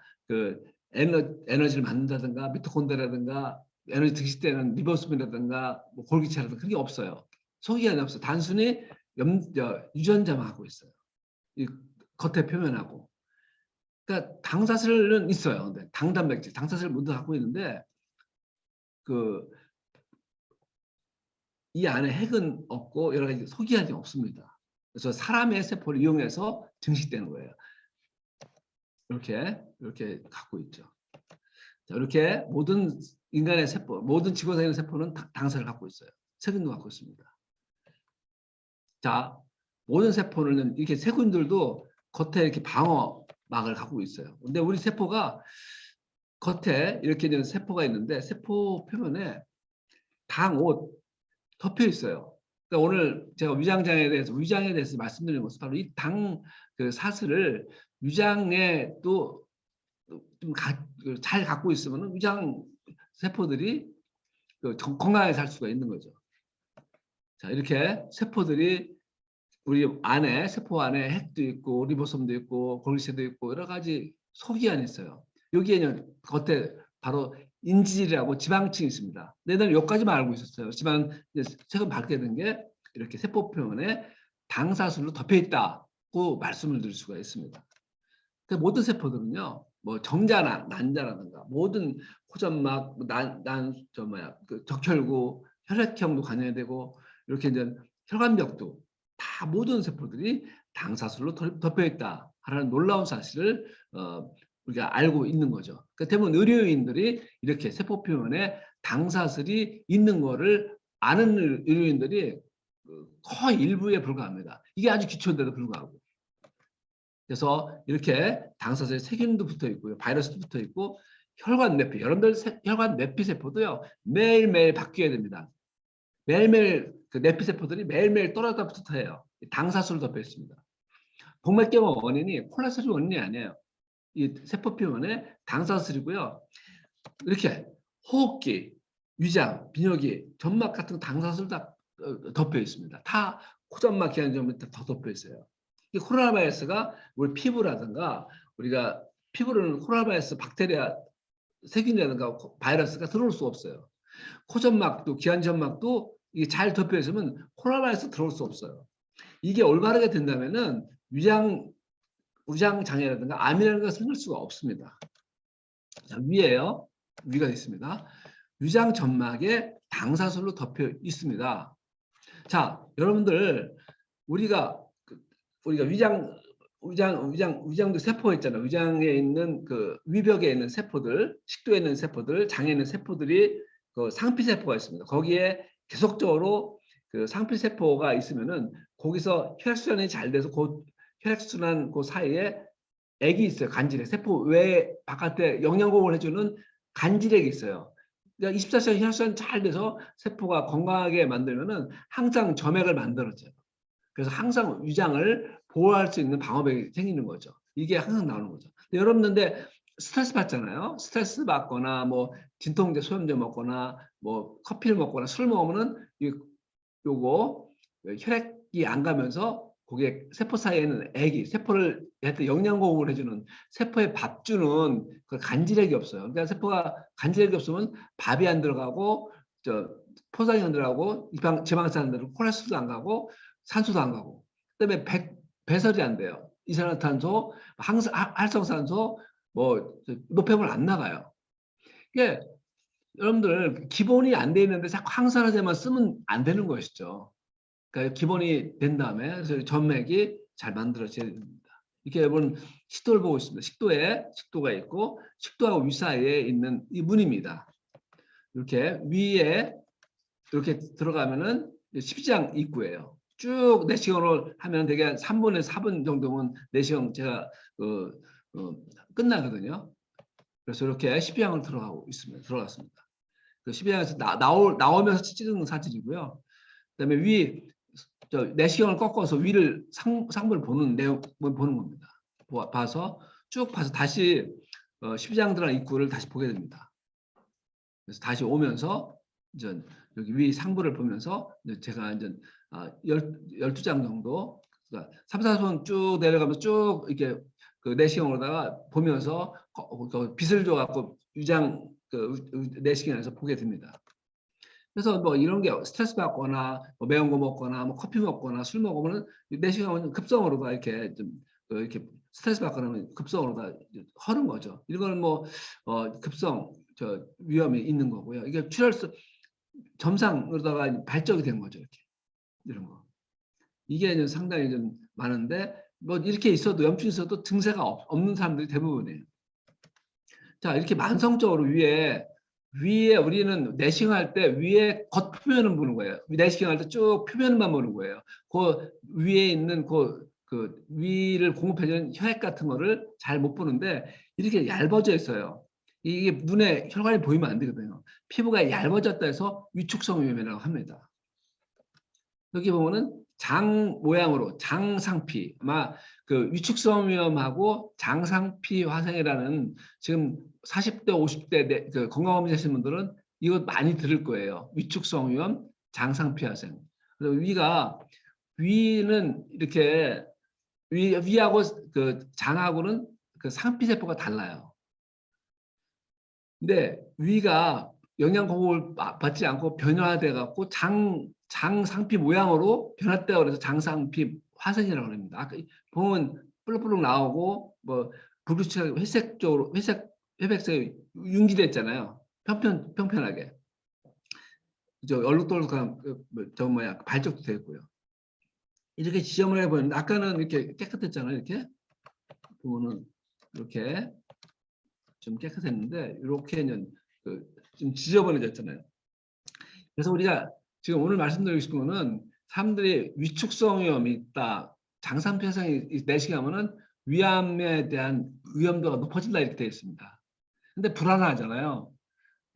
S1: 에너지를 만든다든가 미토콘드리아라든가 에너지 증식되는 리보솜이라든가 골기체라든가 그런 게 없어요. 속이 안에 없어요. 단순히 유전자만 하고 있어요. 이 겉에 표면하고. 그러니까 당사슬은 있어요. 근데 당단백질, 당사슬 모두 갖고 있는데 이 안에 핵은 없고 여러 가지 속이안이 없습니다. 그래서 사람의 세포를 이용해서 증식되는 거예요. 이렇게 갖고 있죠. 자, 이렇게 모든 인간의 세포, 모든 지구상에 있는 세포는 당사를 갖고 있어요. 세균도 갖고 있습니다. 자, 모든 세포는 이렇게 세균들도 겉에 이렇게 방어막을 갖고 있어요. 근데 우리 세포가 겉에 이렇게 되는 세포가 있는데 세포 표면에 당옷 덮여 있어요. 그러니까 오늘 제가 위장에 대해서 말씀드리는 것은 바로 이 사슬을 위장에 또 좀 잘 갖고 있으면 위장 세포들이 건강하게 살 수가 있는 거죠. 자, 이렇게 세포들이 우리 세포 안에 핵도 있고 리보솜도 있고 골기체도 있고 여러 가지 소기안이 있어요. 여기에는 겉에 바로 인지질이라고 지방층이 있습니다. 내가 여기까지만 알고 있었어요. 하지만 최근 밝혀진 게 이렇게 세포 표면에 당사슬로 덮여 있다고 말씀을 드릴 수가 있습니다. 그러니까 모든 세포들은요, 정자나 난자라든가 모든 호점막, 적혈구, 혈액형도 관여되고 이렇게 이제 혈관벽도 다 모든 세포들이 당사슬로 덮여 있다 하는 놀라운 사실을 우리가 알고 있는 거죠. 그러니까 대부분 의료인들이 이렇게 세포 표면에 당사슬이 있는 거를 아는 의료인들이 거의 일부에 불과합니다. 이게 아주 기초인데도 불구하고. 그래서 이렇게 당사슬에 세균도 붙어 있고요, 바이러스도 붙어 있고, 혈관 내피, 여러분들 혈관 내피 세포도요 매일매일 바뀌어야 됩니다. 매일매일 내피 세포들이 매일매일 떨어졌다 붙어 해요. 당사슬로 덮여 있습니다. 동맥경화 원인이 콜레스테롤 원인이 아니에요. 이 세포 표면에 당사슬이고요. 이렇게 호흡기, 위장, 비뇨기, 점막 같은 당사슬 다 덮여 있습니다. 다 코점막, 기관점막 다 덮여 있어요. 이 코로나 바이러스가 우리 피부라든가 우리가 피부로는 코로나 바이러스 박테리아, 세균이라든가 바이러스가 들어올 수 없어요. 코점막도 기관점막도 이게 잘 덮여 있으면 코로나 바이러스 들어올 수 없어요. 이게 올바르게 된다면은 위장 위장 장애라든가 암이라는 것을 생길 수가 없습니다. 자, 위에요. 위가 있습니다. 위장 점막에 당사슬로 덮여 있습니다. 자, 여러분들 우리가 위장도 세포가 있잖아요. 위장에 있는 그 위벽에 있는 세포들, 식도에 있는 세포들, 장에 있는 세포들이 그 상피세포가 있습니다. 거기에 계속적으로 그 상피세포가 있으면은 거기서 혈액순환이 잘 돼서 그 혈액순환 그 사이에 액이 있어요. 간질액. 세포 외 바깥에 영양공을 해주는 간질액이 있어요. 그러니까 24시간 혈액순환 잘 돼서 세포가 건강하게 만들면은 항상 점액을 만들어줘요. 그래서 항상 위장을 보호할 수 있는 방어벽이 생기는 거죠. 이게 항상 나오는 거죠. 여러분들 스트레스 받잖아요. 스트레스 받거나 뭐 진통제, 소염제 먹거나 뭐 커피를 먹거나 술 먹으면은 요거 혈액이 안 가면서 거기에 세포 사이에 있는 액이 세포를 영양 공급을 해주는 세포에 밥 주는 그 간질액이 없어요. 그러니까 세포가 간질액이 없으면 밥이 안 들어가고 포상이 안 들어가고 지방산 안 들어가고 콜레스테롤도 안 가고 산소도 안 가고 그다음에 배설이 안 돼요. 이산화탄소, 활성산소, 뭐 노폐물 안 나가요. 이게 여러분들 기본이 안 돼 있는데 자꾸 항산화제만 쓰면 안 되는 것이죠. 그러니까 기본이 된 다음에 그래서 점맥이 잘 만들어져야 됩니다. 이렇게 여러분 식도를 보고 있습니다. 식도에 식도가 있고 식도하고 위 사이에 있는 이 문입니다. 이렇게 위에 이렇게 들어가면은 십장 입구예요. 쭉 내시경으로 하면 되게 한 3분에서 4분 정도면 내시경 제가 끝나거든요. 그래서 이렇게 십장으로 들어가고 있습니다. 들어갔습니다. 그 십장에서 나오면서 찍은 사진이고요. 그다음에 내시경을 꺾어서 위를 상부를 보는 내용 보는 겁니다. 봐서 쭉 봐서 다시 십장 들어간 입구를 다시 보게 됩니다. 그래서 다시 오면서 이제 여기 위 상부를 보면서 제가 이제 12장 정도 그러니까 3, 4선 쭉 내려가면서 쭉 이렇게 그 내시경으로다가 보면서 빛을 줘갖고 위장 내시경에서 보게 됩니다. 그래서 뭐 이런 게 스트레스 받거나 뭐 매운 거 먹거나 뭐 커피 먹거나 술 먹으면 내시경은 급성으로 다 이렇게 좀 이렇게 스트레스 받거나 급성으로 다 허는 거죠. 이거는 뭐 급성 위험이 있는 거고요. 이게 출혈성 점상으로다가 발적이 된 거죠. 이렇게 이런 거. 이게 상당히 좀 많은데 뭐 이렇게 있어도 염증이 있어도 증세가 없는 사람들이 대부분이에요. 자, 이렇게 만성적으로 위에 우리는 내시경할 때 위에 겉 표면을 보는 거예요. 내시경할 때 쭉 표면만 보는 거예요. 그 위에 있는 그 위를 공급해주는 혈액 같은 거를 잘 못 보는데 이렇게 얇아져 있어요. 이게 눈에 혈관이 보이면 안 되거든요. 피부가 얇아졌다 해서 위축성 위염이라고 합니다. 여기 보면은 장 모양으로 장상피 아마 그 위축성 위염하고 장상피 화상이라는 지금 40대 50대 그 건강검진 하시는 분들은 이거 많이 들을 거예요. 위축성 위염 장상피 화상. 그래서 위는 이렇게 위하고 그 장하고는 그 상피 세포가 달라요. 근데 위가 영양 공급을 받지 않고 변화돼 갖고 장상피 모양으로 변화되어 그래서 장상피 화상이라고 합니다. 아까 보면 뿔룩뿔룩 나오고 뭐 불규칙하게 회색색 융기됐잖아요. 평평하게. 얼룩덜룩한 저 뭐야 발적도 됐고요. 이렇게 지점을 해보는데 아까는 이렇게 깨끗했잖아요. 이렇게 보면은 이렇게 좀 깨끗했는데 이렇게는 좀 지저분해졌잖아요. 그래서 우리가 지금 오늘 말씀드리고 싶은 거는 사람들이 위축성 위험이 있다, 장상피 화상이 내시경하면은 위암에 대한 위험도가 높아진다 이렇게 되어 있습니다. 근데 불안하잖아요.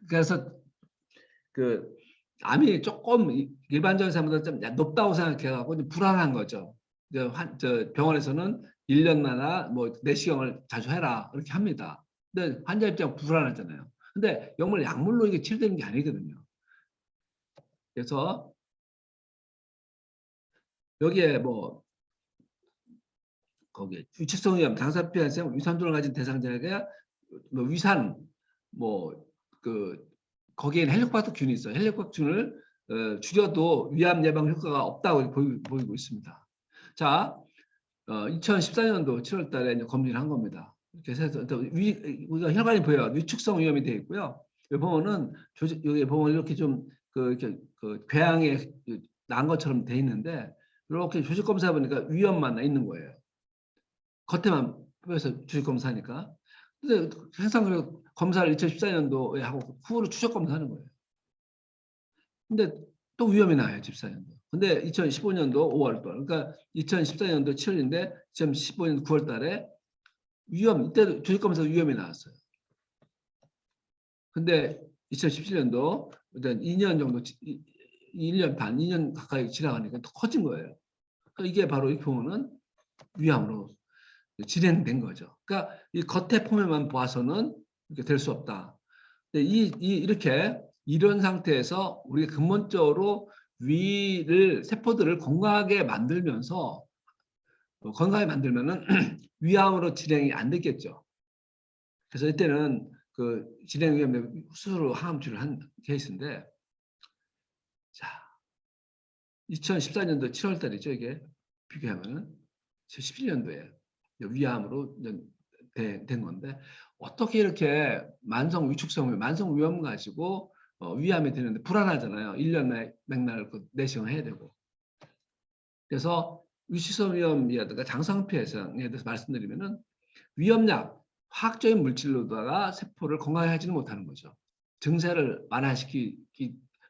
S1: 그래서 그 암이 조금 일반적인 사람보다 좀 높다고 생각해가지고 불안한 거죠. 병원에서는 1년마다 뭐 내시경을 자주 해라 이렇게 합니다. 근데 환자 입장 불안하잖아요. 근데 약물로 이게 치료되는 게 아니거든요. 그래서 여기에 뭐 거기에 위축성 위암, 당사피 환생, 위산도를 가진 대상자에게 뭐 위산 거기에는 헬리코박터균이 있어요. 헬리코박터균을 줄여도 위암 예방 효과가 없다고 보이고 있습니다. 자, 2014년도 7월 달에 이제 검진을 한 겁니다. 이렇게 해서 우리가 혈관이 보여요. 위축성 위염이 되어 있고요. 여기 보면은 여기 보면 이렇게 좀 이렇게 궤양에 난 것처럼 돼 있는데 이렇게 조직 검사 보니까 위염만 있는 거예요. 겉에만 보여서 조직 검사니까. 근데 항상 그 검사를 2014년도에 하고 후로 추적 검사하는 거예요. 근데 또 위험이 나요, 14년도. 근데 2015년도 5월 달, 그러니까 2014년도 7월인데 2015년 9월 달에 이때도 조직검사 위험이 나왔어요. 근데 2017년도 2년 정도, 1년 반, 2년 가까이 지나가니까 더 커진 거예요. 그러니까 이게 바로 이 보면은 위암으로 진행된 거죠. 그러니까 이 겉에 표면만 봐서는 이렇게 될 수 없다. 근데 이렇게 이런 상태에서 우리가 근본적으로 세포들을 건강하게 만들면서 건강하게 만들면은 위암으로 진행이 안 됐겠죠. 그래서 이때는 그 진행 위험에 수술로 항암 치료를 한 케이스인데, 자, 2014년도 7월 달이죠, 이게. 비교하면은 17년도에 위암으로 된 건데, 어떻게 이렇게 만성 위험 가지고 위암이 되는데 불안하잖아요. 1년 맥날 내시경 해야 되고. 그래서 위축성 위험이라든가 장상피해성에 대해서 말씀드리면은 위험약, 화학적인 물질로다가 세포를 건강하게 하지는 못하는 거죠. 증세를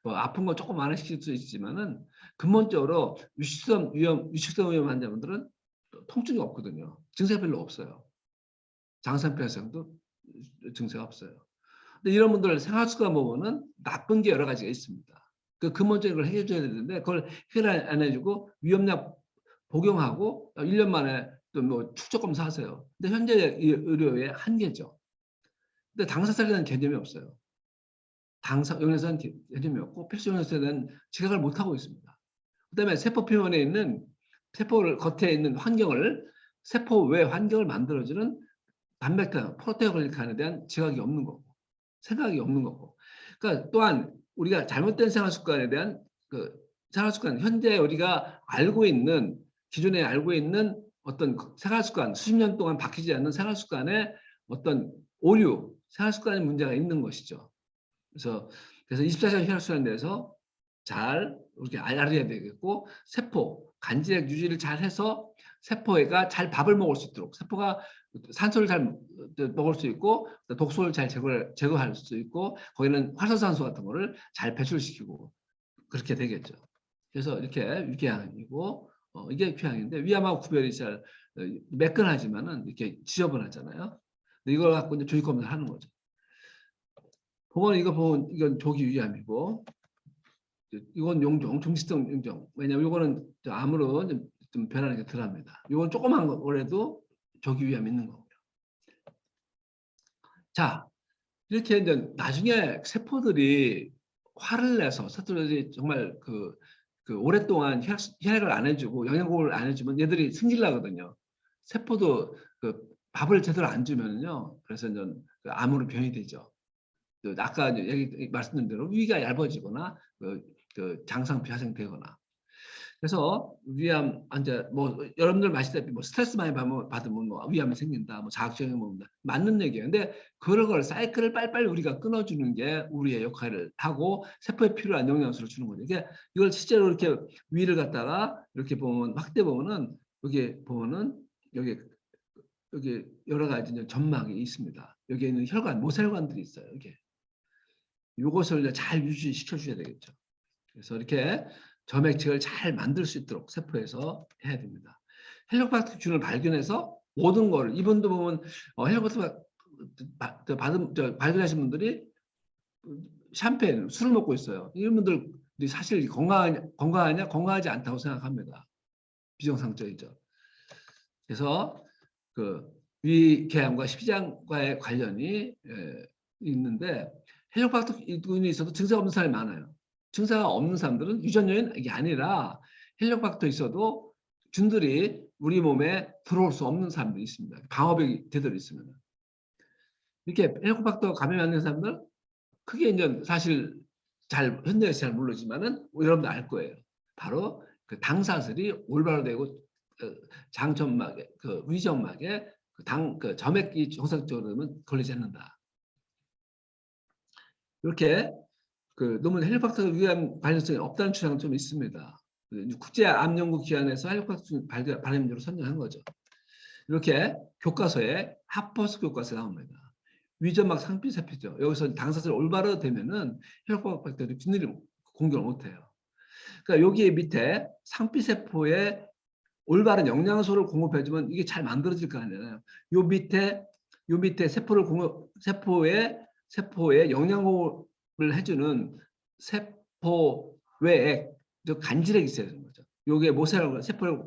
S1: 아픈 거 조금 완화시킬 수 있지만은 근본적으로 위축성 위험 환자분들은 통증이 없거든요. 증세가 별로 없어요. 장상피해성도 증세가 없어요. 근데 이런 분들 생활습관 보면은 나쁜 게 여러 가지가 있습니다. 그 근본적인 걸 해줘야 되는데 그걸 해결 안 해주고 위험약 복용하고 1년 만에 또 뭐 축적 검사하세요. 근데 현재 의료의 한계죠. 근데 당사자에는 개념이 없어요. 영양사는 개념이 없고 필수 영양사는 지각을 못 하고 있습니다. 그다음에 세포 표면에 있는 세포를 겉에 있는 환경을 세포 외 환경을 만들어주는 단백질, 프로테오글리칸에 대한 지각이 없는 거고 생각이 없는 거고. 그러니까 또한 우리가 잘못된 생활 습관에 대한 생활 습관, 현재 우리가 기존에 알고 있는 어떤 생활 습관, 수십 년 동안 바뀌지 않는 생활 습관에 어떤 생활 습관에 문제가 있는 것이죠. 그래서 24시간 혈액 순환에 대해서 잘 이렇게 알아야 되겠고, 간질액 유지를 잘 해서 세포가 잘 밥을 먹을 수 있도록, 세포가 산소를 잘 먹을 수 있고 독소를 잘 제거할 수 있고 거기는 활성산소 같은 거를 잘 배출시키고 그렇게 되겠죠. 그래서 이렇게 유궤양이고 이게 궤양인데 위암하고 구별이 잘 매끈하지만은 이렇게 지저분하잖아요. 근데 이걸 갖고 이제 조직 검사를 하는 거죠. 이거 보면 이건 조기 위암이고 이건 종식성 용종. 왜냐면 이거는 암으로 좀 변하는 게 덜합니다. 이건 조그만 거라도 조기 위암 있는 거고요. 자, 이렇게 이제 나중에 세포들이 화를 내서 세포들이 정말 오랫동안 혈액을 안 해주고 영양분을 안 해주면 얘들이 승질나거든요. 세포도 밥을 제대로 안 주면요. 그래서 이제 암으로 변이 되죠. 아까 말씀드린 대로 위가 얇아지거나 장상피 화생되거나. 그래서 위암 환자 여러분들 아시다시피 스트레스 많이 받으면 위암이 생긴다, 자극적인 먹는다 맞는 얘기예요. 근데 그런 걸 사이클을 빨리빨리 우리가 끊어주는 게 우리의 역할을 하고 세포에 필요한 영양소를 주는 거죠. 이걸 실제로 이렇게 위를 갖다가 이렇게 보면 확대 보면은 여기 여러 가지 점막이 있습니다. 여기에 있는 모세혈관들이 있어요. 이것을 잘 유지시켜 줘야 되겠죠. 그래서 이렇게 점액층을 잘 만들 수 있도록 세포에서 해야 됩니다. 헬리코박터균을 발견해서 모든 거를 이분도 보면 헬리코박터 발견하신 분들이 샴페인, 술을 먹고 있어요. 이런 분들이 사실 건강하지 않다고 생각합니다. 비정상적이죠. 그래서 위궤양과 십이장과의 관련이 있는데 헬리코박터균이 있어도 증세가 없는 사람이 많아요. 증세가 없는 사람들은 유전 요인이 아니라 헬리코박터 있어도 균들이 우리 몸에 들어올 수 없는 사람들이 있습니다. 방어벽이 제대로 있으면. 이렇게 헬리코박터 감염이 안 된 사람들 크게 이제 사실 현대에서 잘 모르지만은 여러분들 알 거예요. 바로 당사슬이 올바로 되고 장점막에 그 위점막에 그 점액이 정상적으로 되면 걸리지 않는다. 이렇게 그 논문 헬리코박터 위암 발생성이 없다는 주장은 좀 있습니다. 국제암연구기관에서 헬리코박터 발암률을 선정한 거죠. 이렇게 교과서에 하퍼스 교과서에 나옵니다. 위점막 상피세포죠. 여기서 당사자를 올바로 되면은 헬리코박터들이 균일이 공격을 못해요. 그러니까 여기 밑에 상피세포에 올바른 영양소를 공급해주면 이게 잘 만들어질 거 아니에요. 요 밑에 세포에 영양을 해주는 세포 외액, 간질액이 있어야 되는 거죠. 요게 모세혈관, 세포를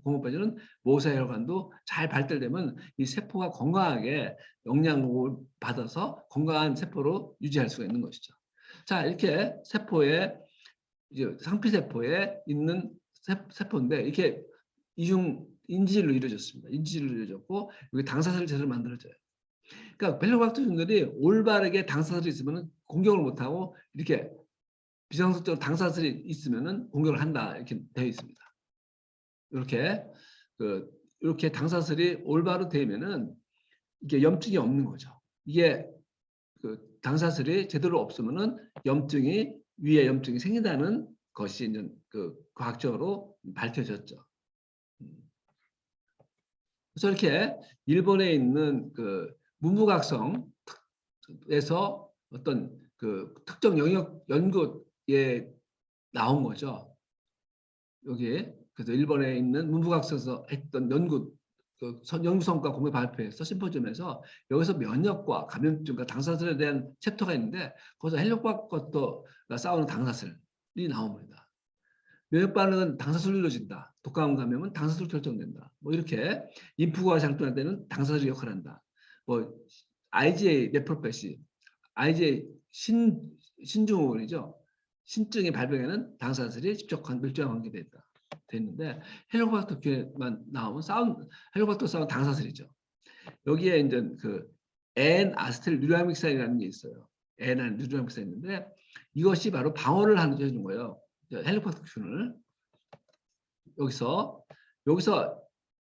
S1: 공급해주는 모세혈관도 잘 발달되면 이 세포가 건강하게 영양을 받아서 건강한 세포로 유지할 수가 있는 것이죠. 자, 이렇게 세포에 이제 상피세포에 있는 세포인데 이렇게 이중 인지질로 이루어졌습니다. 인지질로 이루어졌고 여기 당사자를 제대로 만들어져요. 그러니까 헬리코박터균들이 올바르게 당사자들이 있으면 공격을 못하고 이렇게 비정상적으로 당사자들이 있으면 공격을 한다 이렇게 되어 있습니다. 이렇게 당사자들이 올바로 되면은 이게 염증이 없는 거죠. 이게 그 당사자들이 제대로 없으면은 위에 염증이 생긴다는 것이 이제 그 과학적으로 밝혀졌죠. 그래서 이렇게 일본에 있는 그 문부각성에서 어떤 그 특정 영역 연구에 나온 거죠. 여기 그래서 일본에 있는 문부각성에서 했던 연구 연구 성과 공개 발표에서 심포지엄에서 여기서 면역과 감염증과 당사슬에 대한 챕터가 있는데 거기서 헬리코박터가 싸우는 당사슬이 나옵니다. 면역 반응은 당사슬로 이루어진다. 독감 감염은 당사슬로 결정된다. 뭐 이렇게 인프가 작동할 때는 당사슬이 역할을 한다. 뭐 IgA 네프로패시, IgA 신증후군이죠. 신증의 발병에는 당사슬이 직접 밀접한 관계가 있다. 됐는데 헬리코박터만 나오면 헬리코박터 싸운 당사슬이죠. 여기에 이제 그 N-아세틸 뉴라믹산이라는 게 있어요. N 뉴라믹산이 있는데 이것이 바로 방어를 해주는 거예요. 헬리코박터균을 여기서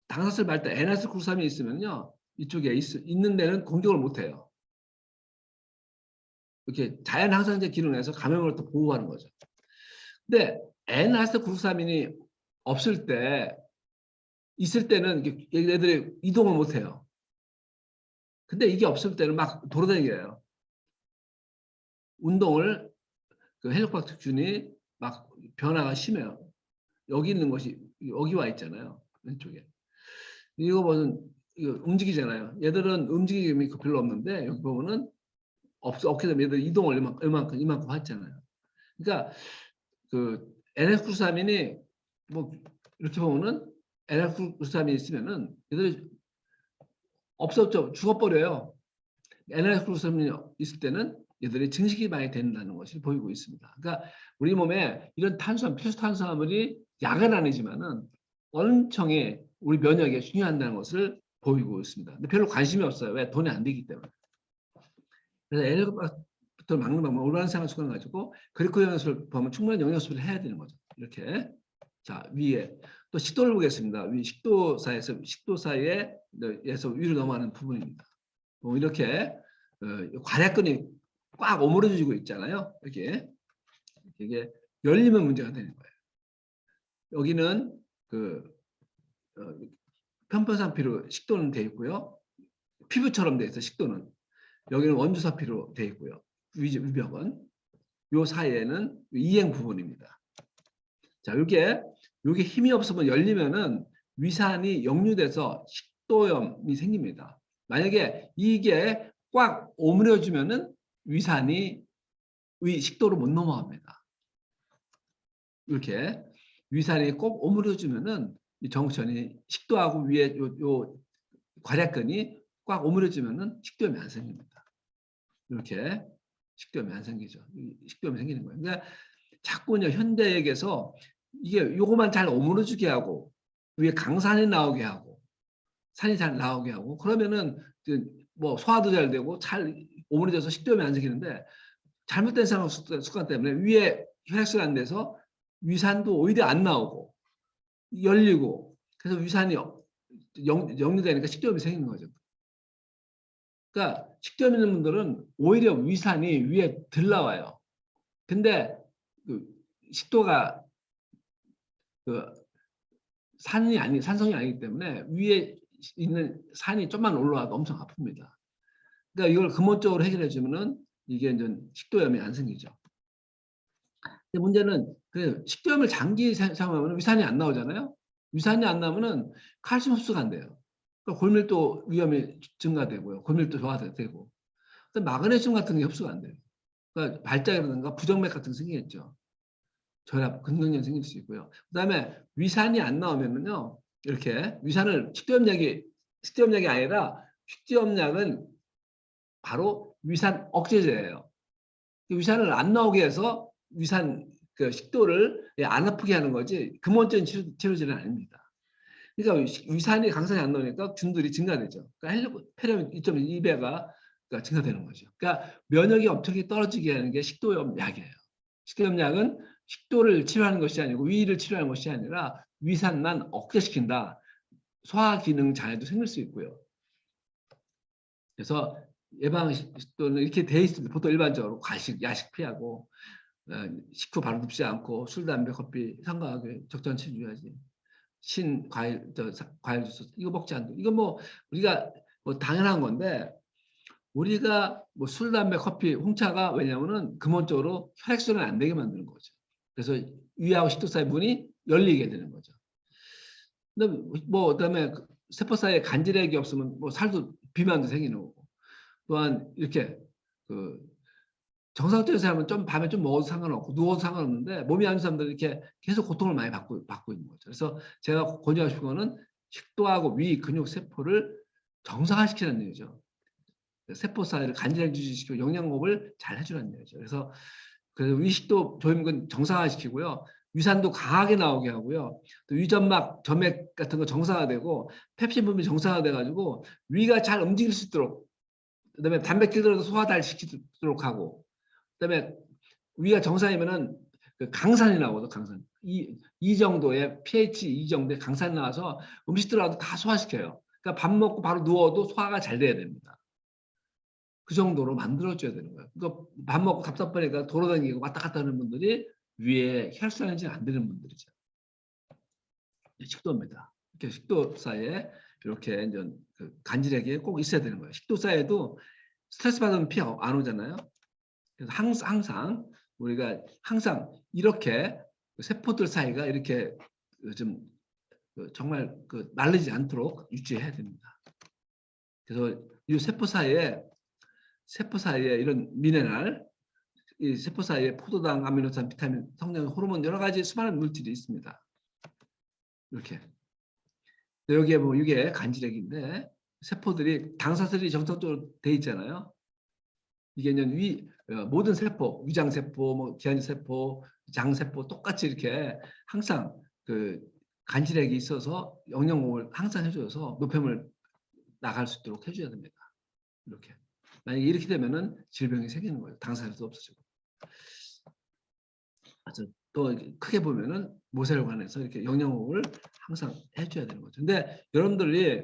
S1: 당사슬 말때 N-아세틸 구루삼이 있으면요 이쪽에 있는 데는 공격을 못해요. 이렇게 자연 항상제 기능에서 감염을 또 보호하는 거죠. 근데 N-아세틸 구루삼인이 있을 때는 얘들이 이동을 못해요. 근데 이게 없을 때는 막 돌아다니게요. 운동을 그 헬리코박터균이 막 변화가 심해요. 여기 있는 것이 여기 와 있잖아요. 왼쪽에. 이거 보면 이거 움직이잖아요. 얘들은 움직임이 별로 없는데 여기 보면은 없게 되면 얘들 이동을 이만큼 했잖아요. 그러니까 그 NF93인이 뭐 이렇게 보면은 NF93이 있으면은 얘들이 없었죠. 죽어버려요. NF93이 있을 때는 얘들이 증식이 많이 된다는 것을 보이고 있습니다. 그러니까 우리 몸에 이런 필수 탄수화물이 약은 아니지만은 엄청히 우리 면역에 중요한다는 것을 보이고 있습니다. 근데 별로 관심이 없어요. 왜? 돈이 안 되기 때문에. 그래서 에너지부터 막는 방법, 올바른 생활 습관 가지고 그리코 영양소를 보면 충분한 영양소를 해야 되는 거죠. 이렇게. 자, 위에 또 식도를 보겠습니다. 위 식도 사이에서 위로 넘어가는 부분입니다. 이렇게 관약근이 꽉 오므려지고 있잖아요. 이게 열리면 문제가 되는 거예요. 여기는 편편상피로 식도는 되어 있고요. 피부처럼 되어 있어 식도는. 여기는 원주사피로 되어 있고요. 위벽은. 요 사이에는 이행 부분입니다. 자, 요게 힘이 없으면 열리면은 위산이 역류돼서 식도염이 생깁니다. 만약에 이게 꽉 오므려주면은 위산이 식도로 못 넘어갑니다. 이렇게 위산이 꼭 오므려주면은 이 정션이 식도하고 위에 요 괄약근이 꽉 오므려주면은 식도염이 안 생깁니다. 이렇게 식도염이 안 생기죠. 식도염이 생기는 거예요. 그러니까 자꾸요 현대에게서 이게 요거만 잘 오므려주게 하고 위에 강산이 나오게 하고 산이 잘 나오게 하고 그러면은 뭐 소화도 잘 되고 잘 오므려져서 식도염이 안 생기는데 잘못된 생활 습관 때문에 위에 혈액순환 안 돼서 위산도 오히려 안 나오고 열리고 그래서 위산이 역류되니까 식도염이 생기는 거죠. 그러니까 식도염 있는 분들은 오히려 위산이 위에 덜 나와요. 근데 그 식도가 그 산성이 아니기 때문에 위에 있는 산이 좀만 올라와도 엄청 아픕니다. 그러니까 이걸 근본적으로 해결해 주면은 이게 이제 식도염이 안 생기죠. 근데 문제는 그 식도염을 장기 사용하면 위산이 안 나오잖아요. 위산이 안 나오면은 칼슘 흡수가 안 돼요. 그러니까 골밀도 위험이 증가되고요. 골밀도 저하되고. 또 마그네슘 같은 게 흡수가 안 돼요. 그러니까 발작이라든가 부정맥 같은 게 생기겠죠. 저혈압, 근육염 생길 수 있고요. 그다음에 위산이 안 나오면은요. 이렇게 위산을 식도염약이 아니라 식도염약은 바로 위산 억제제예요. 위산을 안 나오게 해서 위산 그 식도를 안 아프게 하는 거지 근본적인 치료제는 아닙니다. 그러니까 위산이 강산이 안 나오니까 균들이 증가되죠. 그러니까 폐렴 2.2배가 증가되는 거죠. 그러니까 면역이 엄청 떨어지게 하는 게 식도염 약이에요. 식도염 약은 식도를 치료하는 것이 아니고 위를 치료하는 것이 아니라 위산만 억제시킨다. 소화 기능 장애도 생길 수 있고요. 그래서 예방 또는 이렇게 돼 있습니다. 보통 일반적으로 과식, 야식 피하고 식후 바로 눕지 않고 술, 담배, 커피 삼가하게 적정치 유지하지. 과일 주스 이거 먹지 않고 이거 뭐 우리가 뭐 당연한 건데 우리가 뭐 술, 담배, 커피, 홍차가 왜냐하면은 근본적으로 혈액순환 안 되게 만드는 거죠. 그래서 위하고 식도 사이 문이 열리게 되는 거죠. 근데 뭐 그다음에 세포 사이에 간질액이 없으면 뭐 살도 비만도 생기는 거고 또한 이렇게 그 정상적인 사람은 좀 밤에 좀 먹어도 상관없고 누워도 상관없는데 몸이 안 좋은 사람들은 이렇게 계속 고통을 많이 받고 있는 거죠. 그래서 제가 권유하고 싶은 거는 식도하고 위 근육 세포를 정상화시키는 얘기죠. 세포 사이를 간질을 유지시키고 영양호흡을 잘 해주는 얘기죠. 그래서 위식도 조임근 정상화시키고요. 위산도 강하게 나오게 하고요. 또 위점막, 점액 같은 거 정상화되고 펩신 분비 정상화돼가지고 위가 잘 움직일 수 있도록 그다음에 단백질들도 소화 잘 시키도록 하고 그다음에 위가 정상이면은 그 강산이 나오거든. 강산. 이 정도의 pH 이 정도의 강산이 나와서 음식 들어가도 다 소화시켜요. 그러니까 밥 먹고 바로 누워도 소화가 잘 돼야 됩니다. 그 정도로 만들어줘야 되는 거예요. 그러니까 밥 먹고 답답하니까 돌아다니고 왔다 갔다 하는 분들이 위에 혈관이 안 되는 분들이죠. 식도입니다. 이렇게 식도 사이에 이렇게 이제 그 간질액이 꼭 있어야 되는 거예요. 식도 사이에도 스트레스 받으면 피 안 오잖아요. 그래서 항상 우리가 항상 이렇게 세포들 사이가 이렇게 좀 정말 날리지 않도록 유지해야 됩니다. 그래서 이 세포 사이에 이런 미네랄, 이 세포 사이에 포도당, 아미노산, 비타민, 성장, 호르몬 여러 가지 수많은 물질이 있습니다. 이렇게 여기에 보면 이게 간질액인데 세포들이 당사슬이 정상적으로 돼 있잖아요. 이게 모든 세포, 위장세포, 뭐 기한세포, 장세포 똑같이 이렇게 항상 그 간질액이 있어서 영양공을 항상 해줘서 노폐물 나갈 수 있도록 해줘야 됩니다. 이렇게. 만약에 이렇게 되면은 질병이 생기는 거예요. 당사자도 없어지고. 또 크게 보면은 모세혈관에서 이렇게 영양공을 항상 해줘야 되는 거죠. 근데 여러분들이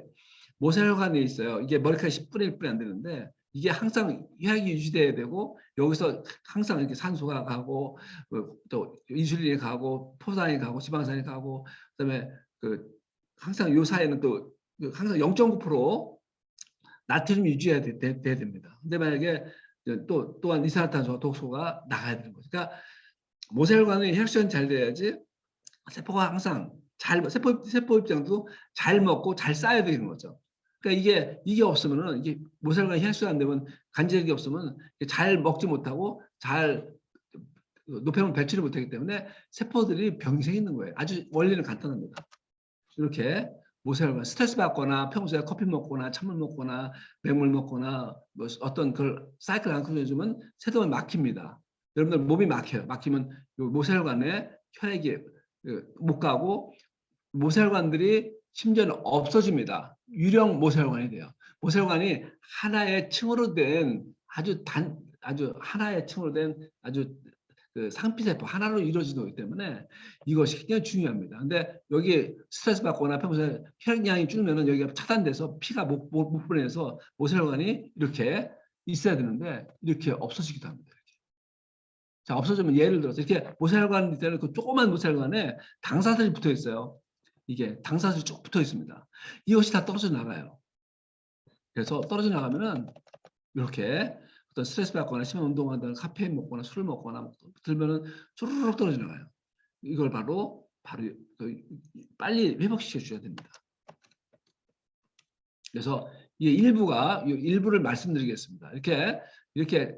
S1: 모세혈관이 있어요. 이게 머리카락 10분의 1분이 안 되는데 이게 항상 혈액이 유지돼야 되고 여기서 항상 이렇게 산소가 가고 또 인슐린이 가고 포산이 가고 지방산이 가고 그다음에 항상 요 사이에는 또 항상 0.9% 나트륨 유지해야 돼야 됩니다. 근데 만약에 또한 이산화탄소 독소가 나가야 되는 거죠. 그러니까 모세혈관의 혈액순환이 잘 돼야지 세포가 항상 세포 입장도 잘 먹고 잘 쌓여야 되는 거죠. 그러니까 이게 없으면은 이게 모세혈관 혈액순환 안 되면 간질이 없으면 잘 먹지 못하고 잘 노폐물 배출을 못하기 때문에 세포들이 병이 생기는 거예요. 아주 원리는 간단합니다. 이렇게 모세혈관 스트레스 받거나 평소에 커피 먹거나 찬물 먹거나 맥물 먹거나 뭐 어떤 그 사이클 안 끊어주면 세도가 막힙니다. 여러분들 몸이 막혀요. 막히면 모세혈관에 혈액이 못 가고 모세혈관들이 심지어는 없어집니다. 유령 모세혈관이 돼요. 모세혈관이 하나의 층으로 된 아주 하나의 층으로 된 아주 그 상피세포 하나로 이루어지는 거기 때문에 이것이 굉장히 중요합니다. 근데 여기 스트레스 받거나 평소에 혈액량이 줄면은 여기가 차단돼서 피가 못 보내서 모세혈관이 이렇게 있어야 되는데 이렇게 없어지기도 합니다. 자, 없어지면 예를 들어서 이렇게 모세혈관 때는 그 조그만 모세혈관에 당사들이 붙어 있어요. 이게 당사들이 쭉 붙어 있습니다. 이것이 다 떨어져 나가요. 그래서 떨어져 나가면은 이렇게 어떤 스트레스 받거나 심한 운동한다는 카페인 먹거나 술을 먹거나 들면은 쭈르륵 떨어져 나가요. 이걸 바로 빨리 회복시켜 줘야 됩니다. 그래서 이 일부를 말씀드리겠습니다. 이렇게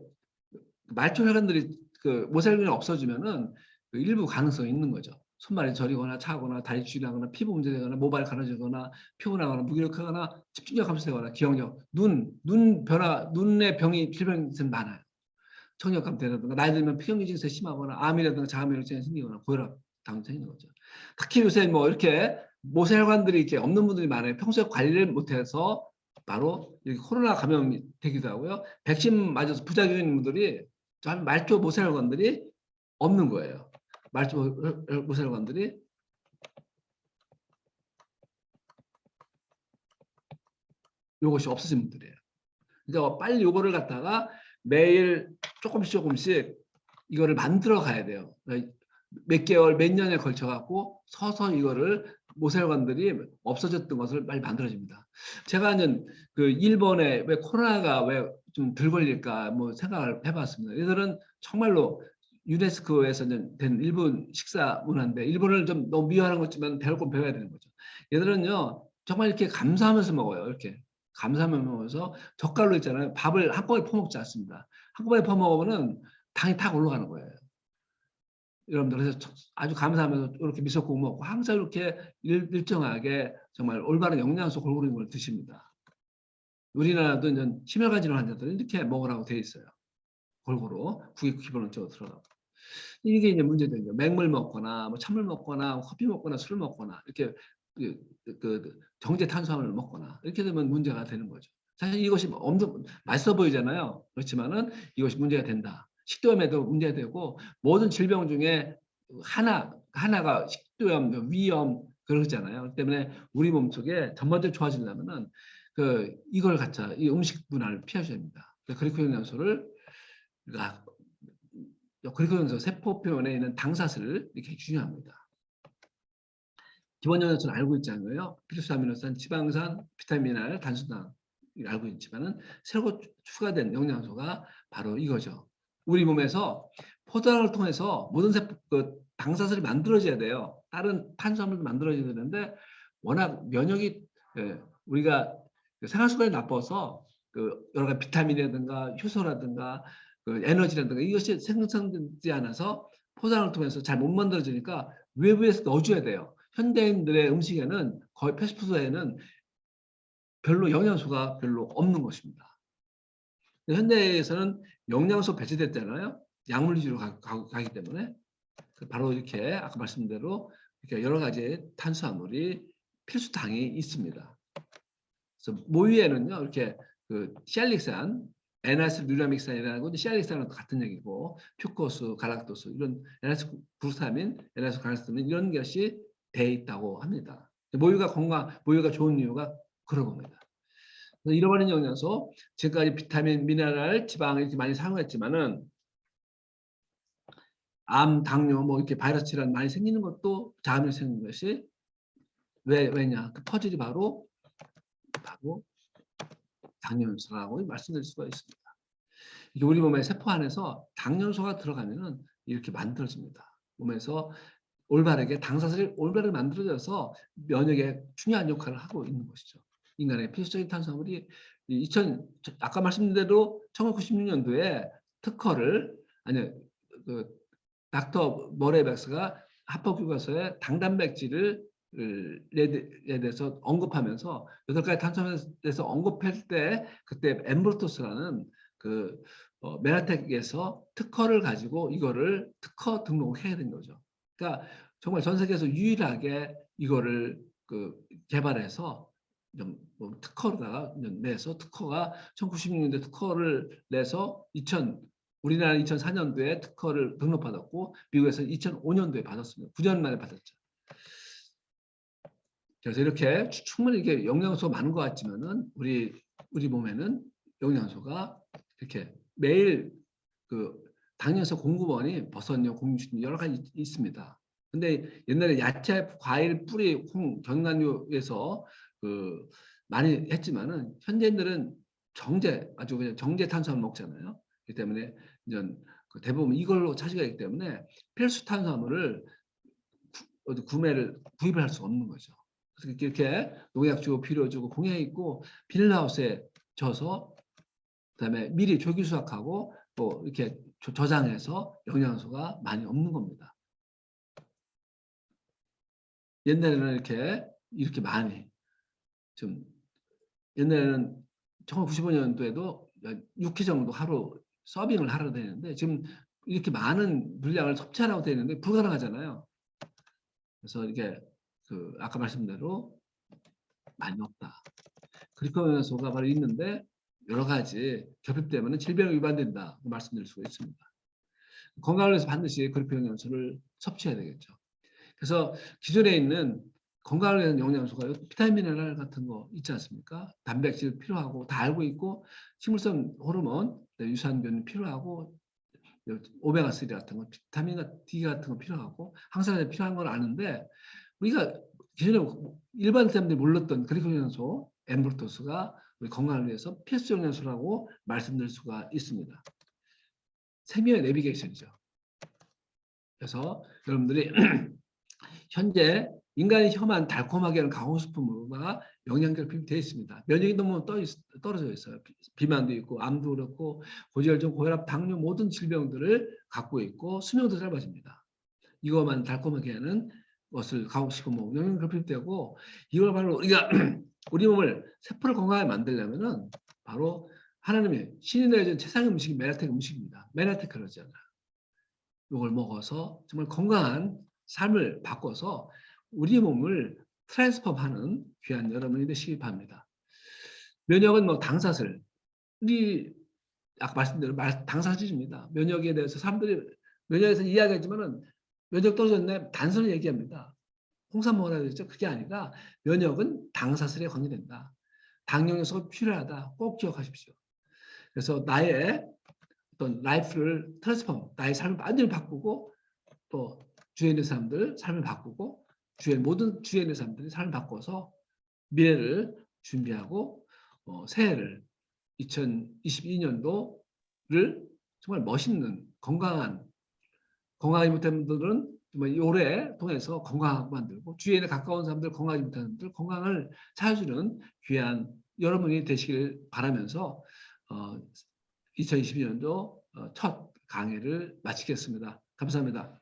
S1: 말초혈관들이 그 모세혈관이 없어지면은 그 일부 가능성이 있는 거죠. 손발이 저리거나 차거나 다리 쥐나거나 피부 문제되거나 모발 가려지거나 피곤하거나 무기력하거나 집중력 감소되거나 기억력, 눈 변화, 눈의 병이 질병이 많아요. 청력감 되라든가 나이 들면 피경기 증세 심하거나 암이라든가 자가면역 질환이 생기거나 고혈압 당뇨 생기는 거죠. 특히 요새 뭐 이렇게 모세혈관들이 이렇게 없는 분들이 많아요. 평소에 관리를 못해서 바로 이렇게 코로나 감염이 되기도 하고요. 백신 맞아서 부작용인 분들이 말초 모세혈관들이 없는 거예요. 말초 모세혈관들이 요것이 없어진 분들이에요. 그러니까 빨리 요거를 갖다가 매일 조금씩 이거를 만들어 가야 돼요. 몇 개월, 몇 년에 걸쳐 갖고 서서 이거를 모세혈관들이 없어졌던 것을 빨리 만들어집니다. 제가 이제 그 일본에 왜 코로나가 왜 좀 덜 걸릴까 뭐 생각을 해봤습니다. 얘들은 정말로 유네스코에서 된 일본 식사 문화인데 일본을 좀 너무 미워하는 것지만 배울 건 배워야 되는 거죠. 얘들은요 정말 이렇게 감사하면서 먹어요. 이렇게 감사하면서 먹어서 젓갈로 있잖아요. 밥을 한꺼번에 퍼먹지 않습니다. 한꺼번에 퍼먹으면은 당이 탁 올라가는 거예요. 여러분들 그래서 아주 감사하면서 이렇게 미소국 먹고 항상 이렇게 일정하게 정말 올바른 영양소 골고루 걸 드십니다. 우리나라도 이제 심혈관 질환 환자들은 이렇게 먹으라고 돼 있어요. 골고루 국이 기본적으로 들어가고 이게 이제 문제죠. 맹물 먹거나 뭐 찬물 먹거나 커피 먹거나 술 먹거나 이렇게 그 정제 탄수화물을 먹거나 이렇게 되면 문제가 되는 거죠. 사실 이것이 엄청 맛있어 보이잖아요. 그렇지만은 이것이 문제가 된다. 식도염에도 문제가 되고 모든 질병 중에 하나가 식도염, 위염 그러잖아요. 그렇기 때문에 우리 몸속에 전반적으로 좋아지려면은 이걸 갖자 이 음식 문화를 피하셔야 됩니다. 그리고 영양소를 그리고 세포 표면에 있는 당사슬을 이렇게 중요합니다. 기본 영양소는 알고 있잖아요. 필수 아미노산, 지방산, 비타민 R, 단순당 알고 있지만은 새로 추가된 영양소가 바로 이거죠. 우리 몸에서 포도당을 통해서 모든 세포 당사슬이 만들어져야 돼요. 다른 탄수화물도 만들어져야 되는데 워낙 면역이 우리가 생활 습관이 나빠서 여러 가지 비타민이라든가 효소라든가 에너지라든가 이것이 생성되지 않아서 포장을 통해서 잘 못 만들어지니까 외부에서 넣어줘야 돼요. 현대인들의 음식에는 거의 패스트푸드에는 별로 영양소가 별로 없는 것입니다. 현대에서는 영양소 배제됐잖아요. 약물 위주로 가기 때문에 바로 이렇게 아까 말씀드린 대로 이렇게 여러 가지 탄수화물이 필수당이 있습니다. 그래서 모유에는요 이렇게 시알릭산, 에나스류라믹산이라는 건 시알릭산은 같은 얘기고 퓨코스, 갈락토스 이런 에나스글루타민, 에나스갈스민 이런 것이 돼 있다고 합니다. 모유가 좋은 이유가 그런 겁니다. 잃어버린 영양소, 지금까지 비타민, 미네랄, 지방 이렇게 많이 사용했지만은 암, 당뇨, 뭐 이렇게 바이러스 질환 많이 생기는 것도 자음이 생기는 것이 왜냐? 그 퍼즐이 바로 당뇨소라고 말씀드릴 수가 있습니다. 이게 우리 몸의 세포 안에서 당뇨소가 들어가면은 이렇게 만들어집니다. 몸에서 올바르게 당사슬이 올바르게 만들어져서 면역에 중요한 역할을 하고 있는 것이죠. 인간의 필수적인 탄수화물이 아까 말씀드린 대로 1996년도에 특허를 닥터 머레이백스가 하버 교과서에 당단백질을 에 대해서 언급하면서 8가지 탄수화물에 대해서 언급할 때 그때 엠브로토스라는 메라텍에서 특허를 가지고 이거를 특허 등록해야 된 거죠. 그러니까 정말 전 세계에서 유일하게 이거를 개발해서 특허로다가 내서 특허가 1996년대 특허를 내서 우리나라 2004년도에 특허를 등록받았고 미국에서 2005년도에 받았습니다. 9년 만에 받았죠. 그래서 이렇게 충분히 이게 영양소 많은 것 같지만은 우리 몸에는 영양소가 이렇게 매일 그 당연서 공급원이 버섯류, 공유류 여러 가지 있습니다. 근데 옛날에 야채, 과일, 뿌리, 콩, 견과류에서 그 많이 했지만은 현대인들은 정제, 아주 그냥 정제 탄수화물 먹잖아요. 그렇기 때문에 이제 그 대부분 이걸로 차지하기 때문에 필수 탄수화물을 구입을 할 수가 없는 거죠. 그래서 이렇게 농약 주고 비료 주고 공약 있고 비닐하우스에 져서 그다음에 미리 조기 수확하고 또 이렇게 저장해서 영양소가 많이 없는 겁니다. 옛날에는 이렇게 많이 좀 옛날에는 1995년도에도 6회 정도 하루 서빙을 하러 되는데 지금 이렇게 많은 분량을 섭취하라고 되는데 불가능하잖아요. 그래서 이게 그 아까 말씀대로 많이 없다. 글리코겐 영양소가 바로 있는데 여러 가지 결핍 때문에 질병 위반된다 말씀드릴 수가 있습니다. 건강을 위해서 반드시 글리코겐 영양소를 섭취해야 되겠죠. 그래서 기존에 있는 건강을 위한 영양소가 비타민 미네랄 같은 거 있지 않습니까? 단백질 필요하고 다 알고 있고 식물성 호르몬, 유산균 필요하고 오메가3 같은 거, 비타민 D 같은 거 필요하고 항산화제 필요한 건 아는데 우리가 기존에 일반 사람들이 몰랐던 글리코겐 영양소, 엠브로토스가 우리 건강을 위해서 필수 영양소라고 말씀드릴 수가 있습니다. 생명의 내비게이션이죠. 그래서 여러분들이 현재 인간의 혀만 달콤하게 하는 가공식품으로가 영양결핍이 되어 있습니다. 면역이 너무 떨어져 있어요. 비만도 있고 암도 그렇고 고지혈증, 고혈압, 당뇨 모든 질병들을 갖고 있고 수명도 짧아집니다. 이것만 달콤하게 하는 것을 가공식품으로 영양결핍되고 이걸 바로 우리가 우리 몸을 세포를 건강하게 만들려면은 바로 하나님의 신이 내준 최상의 음식이 메라텍 음식입니다. 메라텍 그러잖아. 이걸 먹어서 정말 건강한 삶을 바꿔서 우리 몸을 트랜스폼하는 귀한 여러분이 되시기 바랍니다. 면역은 뭐 당사슬, 우리 아까 말씀드린 당사질입니다. 면역에 대해서 사람들이 면역에서 이야기하지만은 면역 떨어졌네 단순히 얘기합니다. 홍삼 먹으라 그랬죠. 그게 아니라 면역은 당사슬에 관계된다. 당영양소가 필요하다. 꼭 기억하십시오. 그래서 나의 어떤 라이프를 트랜스폼, 나의 삶을 완전히 바꾸고 또 주위에 있는 사람들 삶을 바꾸고 모든 주위에 있는 사람들이 삶을 바꿔서 미래를 준비하고 새해를 2022년도를 정말 멋있는 건강하지 못한 분들은 정말 이 올해 통해서 건강하고 만들고 주위에 가까운 사람들 건강하지 못한 사람들 건강을 찾아주는 귀한 여러분이 되시길 바라면서 2022년도 첫 강의를 마치겠습니다. 감사합니다.